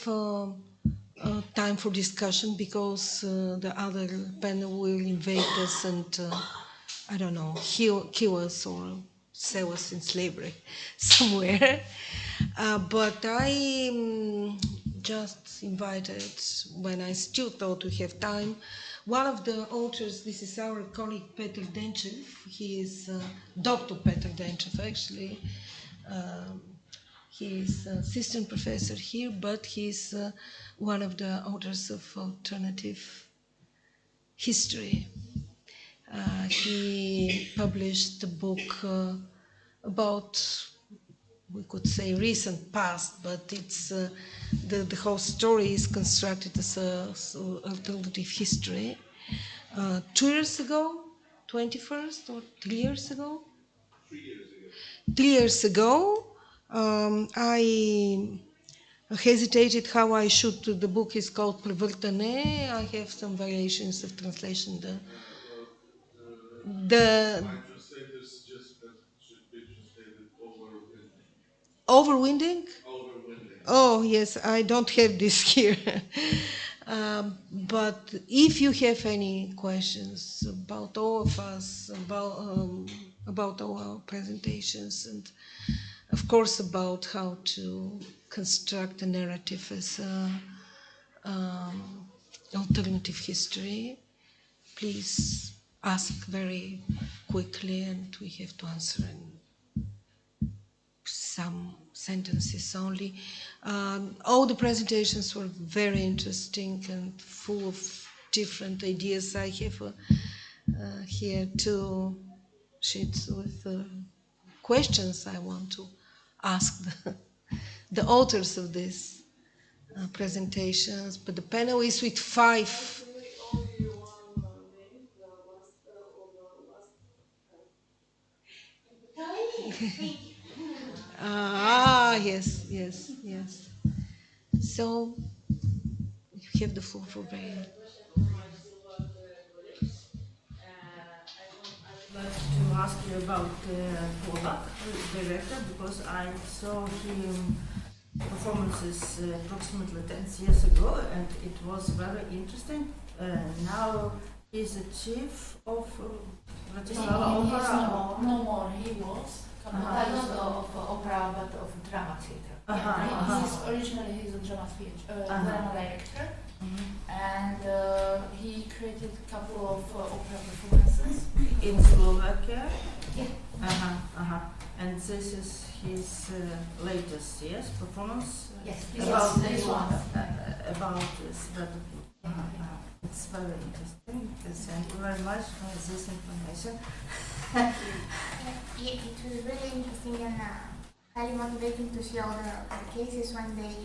time for discussion because the other panel will invade us and, I don't know, kill us or sell us in slavery somewhere. But I just invited, when I still thought we have time, one of the authors. This is our colleague Peter Denchev. He is Dr. Peter Denchev, actually. He is assistant professor here, but he's one of the authors of alternative history. He published a book about, we could say, recent past, but it's the whole story is constructed as alternative history. 2 years ago, 21st, or 3 years ago? 3 years ago. 3 years ago, I hesitated how I should. The book is called Превъртане. I have some variations of translation. The My translators just that should be translated overwinding. Overwinding? Overwinding. Oh, yes, I don't have this here. But if you have any questions about all of us, about our presentations, and of course about how to construct a narrative as alternative history, please ask very quickly and we have to answer in some sentences only. All the presentations were very interesting and full of different ideas. I have here 2 sheets with questions I want to ask the authors of these presentations, but the panel is with 5. Yes. So you have the floor for very. I'd like to ask you about Polak director, because I saw him performances approximately 10 years ago, and it was very interesting. Now he's the chief of Bratislava Opera. No more. He was not of opera, but of drama theater. Originally he's a drama director, and he created a couple of opera performances In Slovakia? Yeah. And this is his latest, yes, performance? Yes, about this one. About this. It's very interesting. Thank you very much for this information. Yeah, it was really interesting and highly motivating to see all the cases when they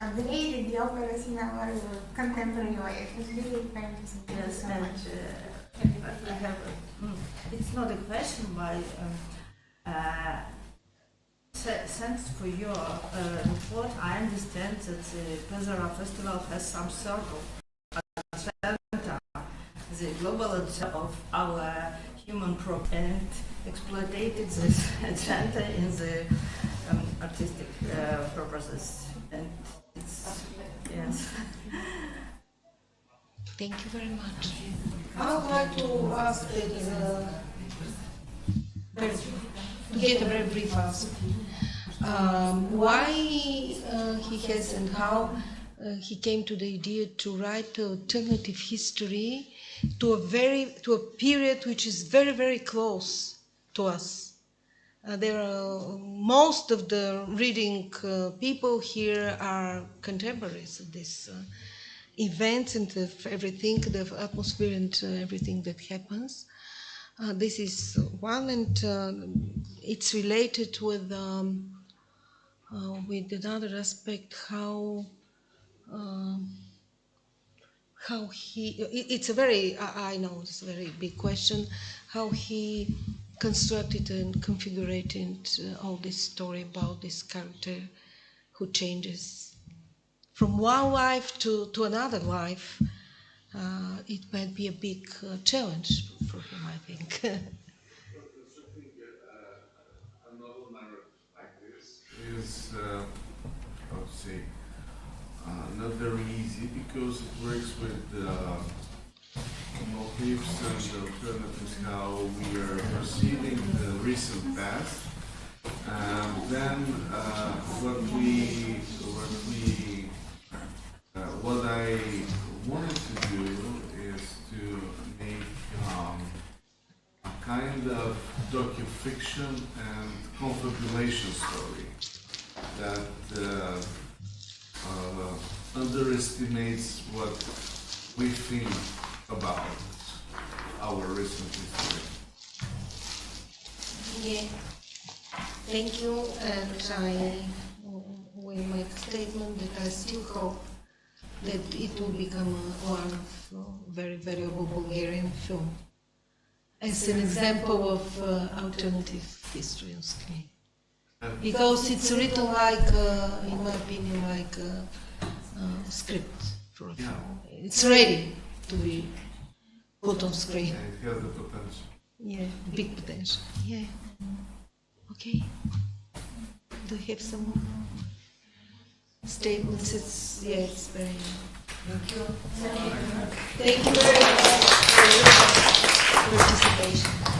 created the operas in our contemporary way. It was really very interesting. Thank you Yes, so and much. I have it's not a question, but thanks for your report. I understand that the Pezara Festival has some sort of agenda, the global agenda of our human progress, and exploited this agenda in the artistic purposes. And it's, yes. Thank you very much. I would like to ask to get a very brief answer. Why he has and how he came to the idea to write alternative history to a period which is very, very close to us. There are most of the reading people here are contemporaries of this events and of everything, the atmosphere and everything that happens. This is one, and it's related with with another aspect, how he, it's a very, I know it's a very big question, how he constructed and configured all this story about this character who changes from one life to another life. It might be a big challenge for him, I think. A novel narrative like this is, how to say, not very easy because it works with motifs and alternatives, how we are perceiving the recent past, and then what I wanted to do is to make a kind of docufiction and confabulation story that underestimates what we think about our recent history. Yeah, thank you, and I will make a statement that I still hope that it will become one of very valuable Bulgarian film as an example of alternative history on screen. Because it's written like, in my opinion, like a script for a film. It's ready to be put on screen. It has the potential. Yeah, big potential. Yeah. Okay. Do you have some statements? It's very. Thank you. Thank you very much for your participation.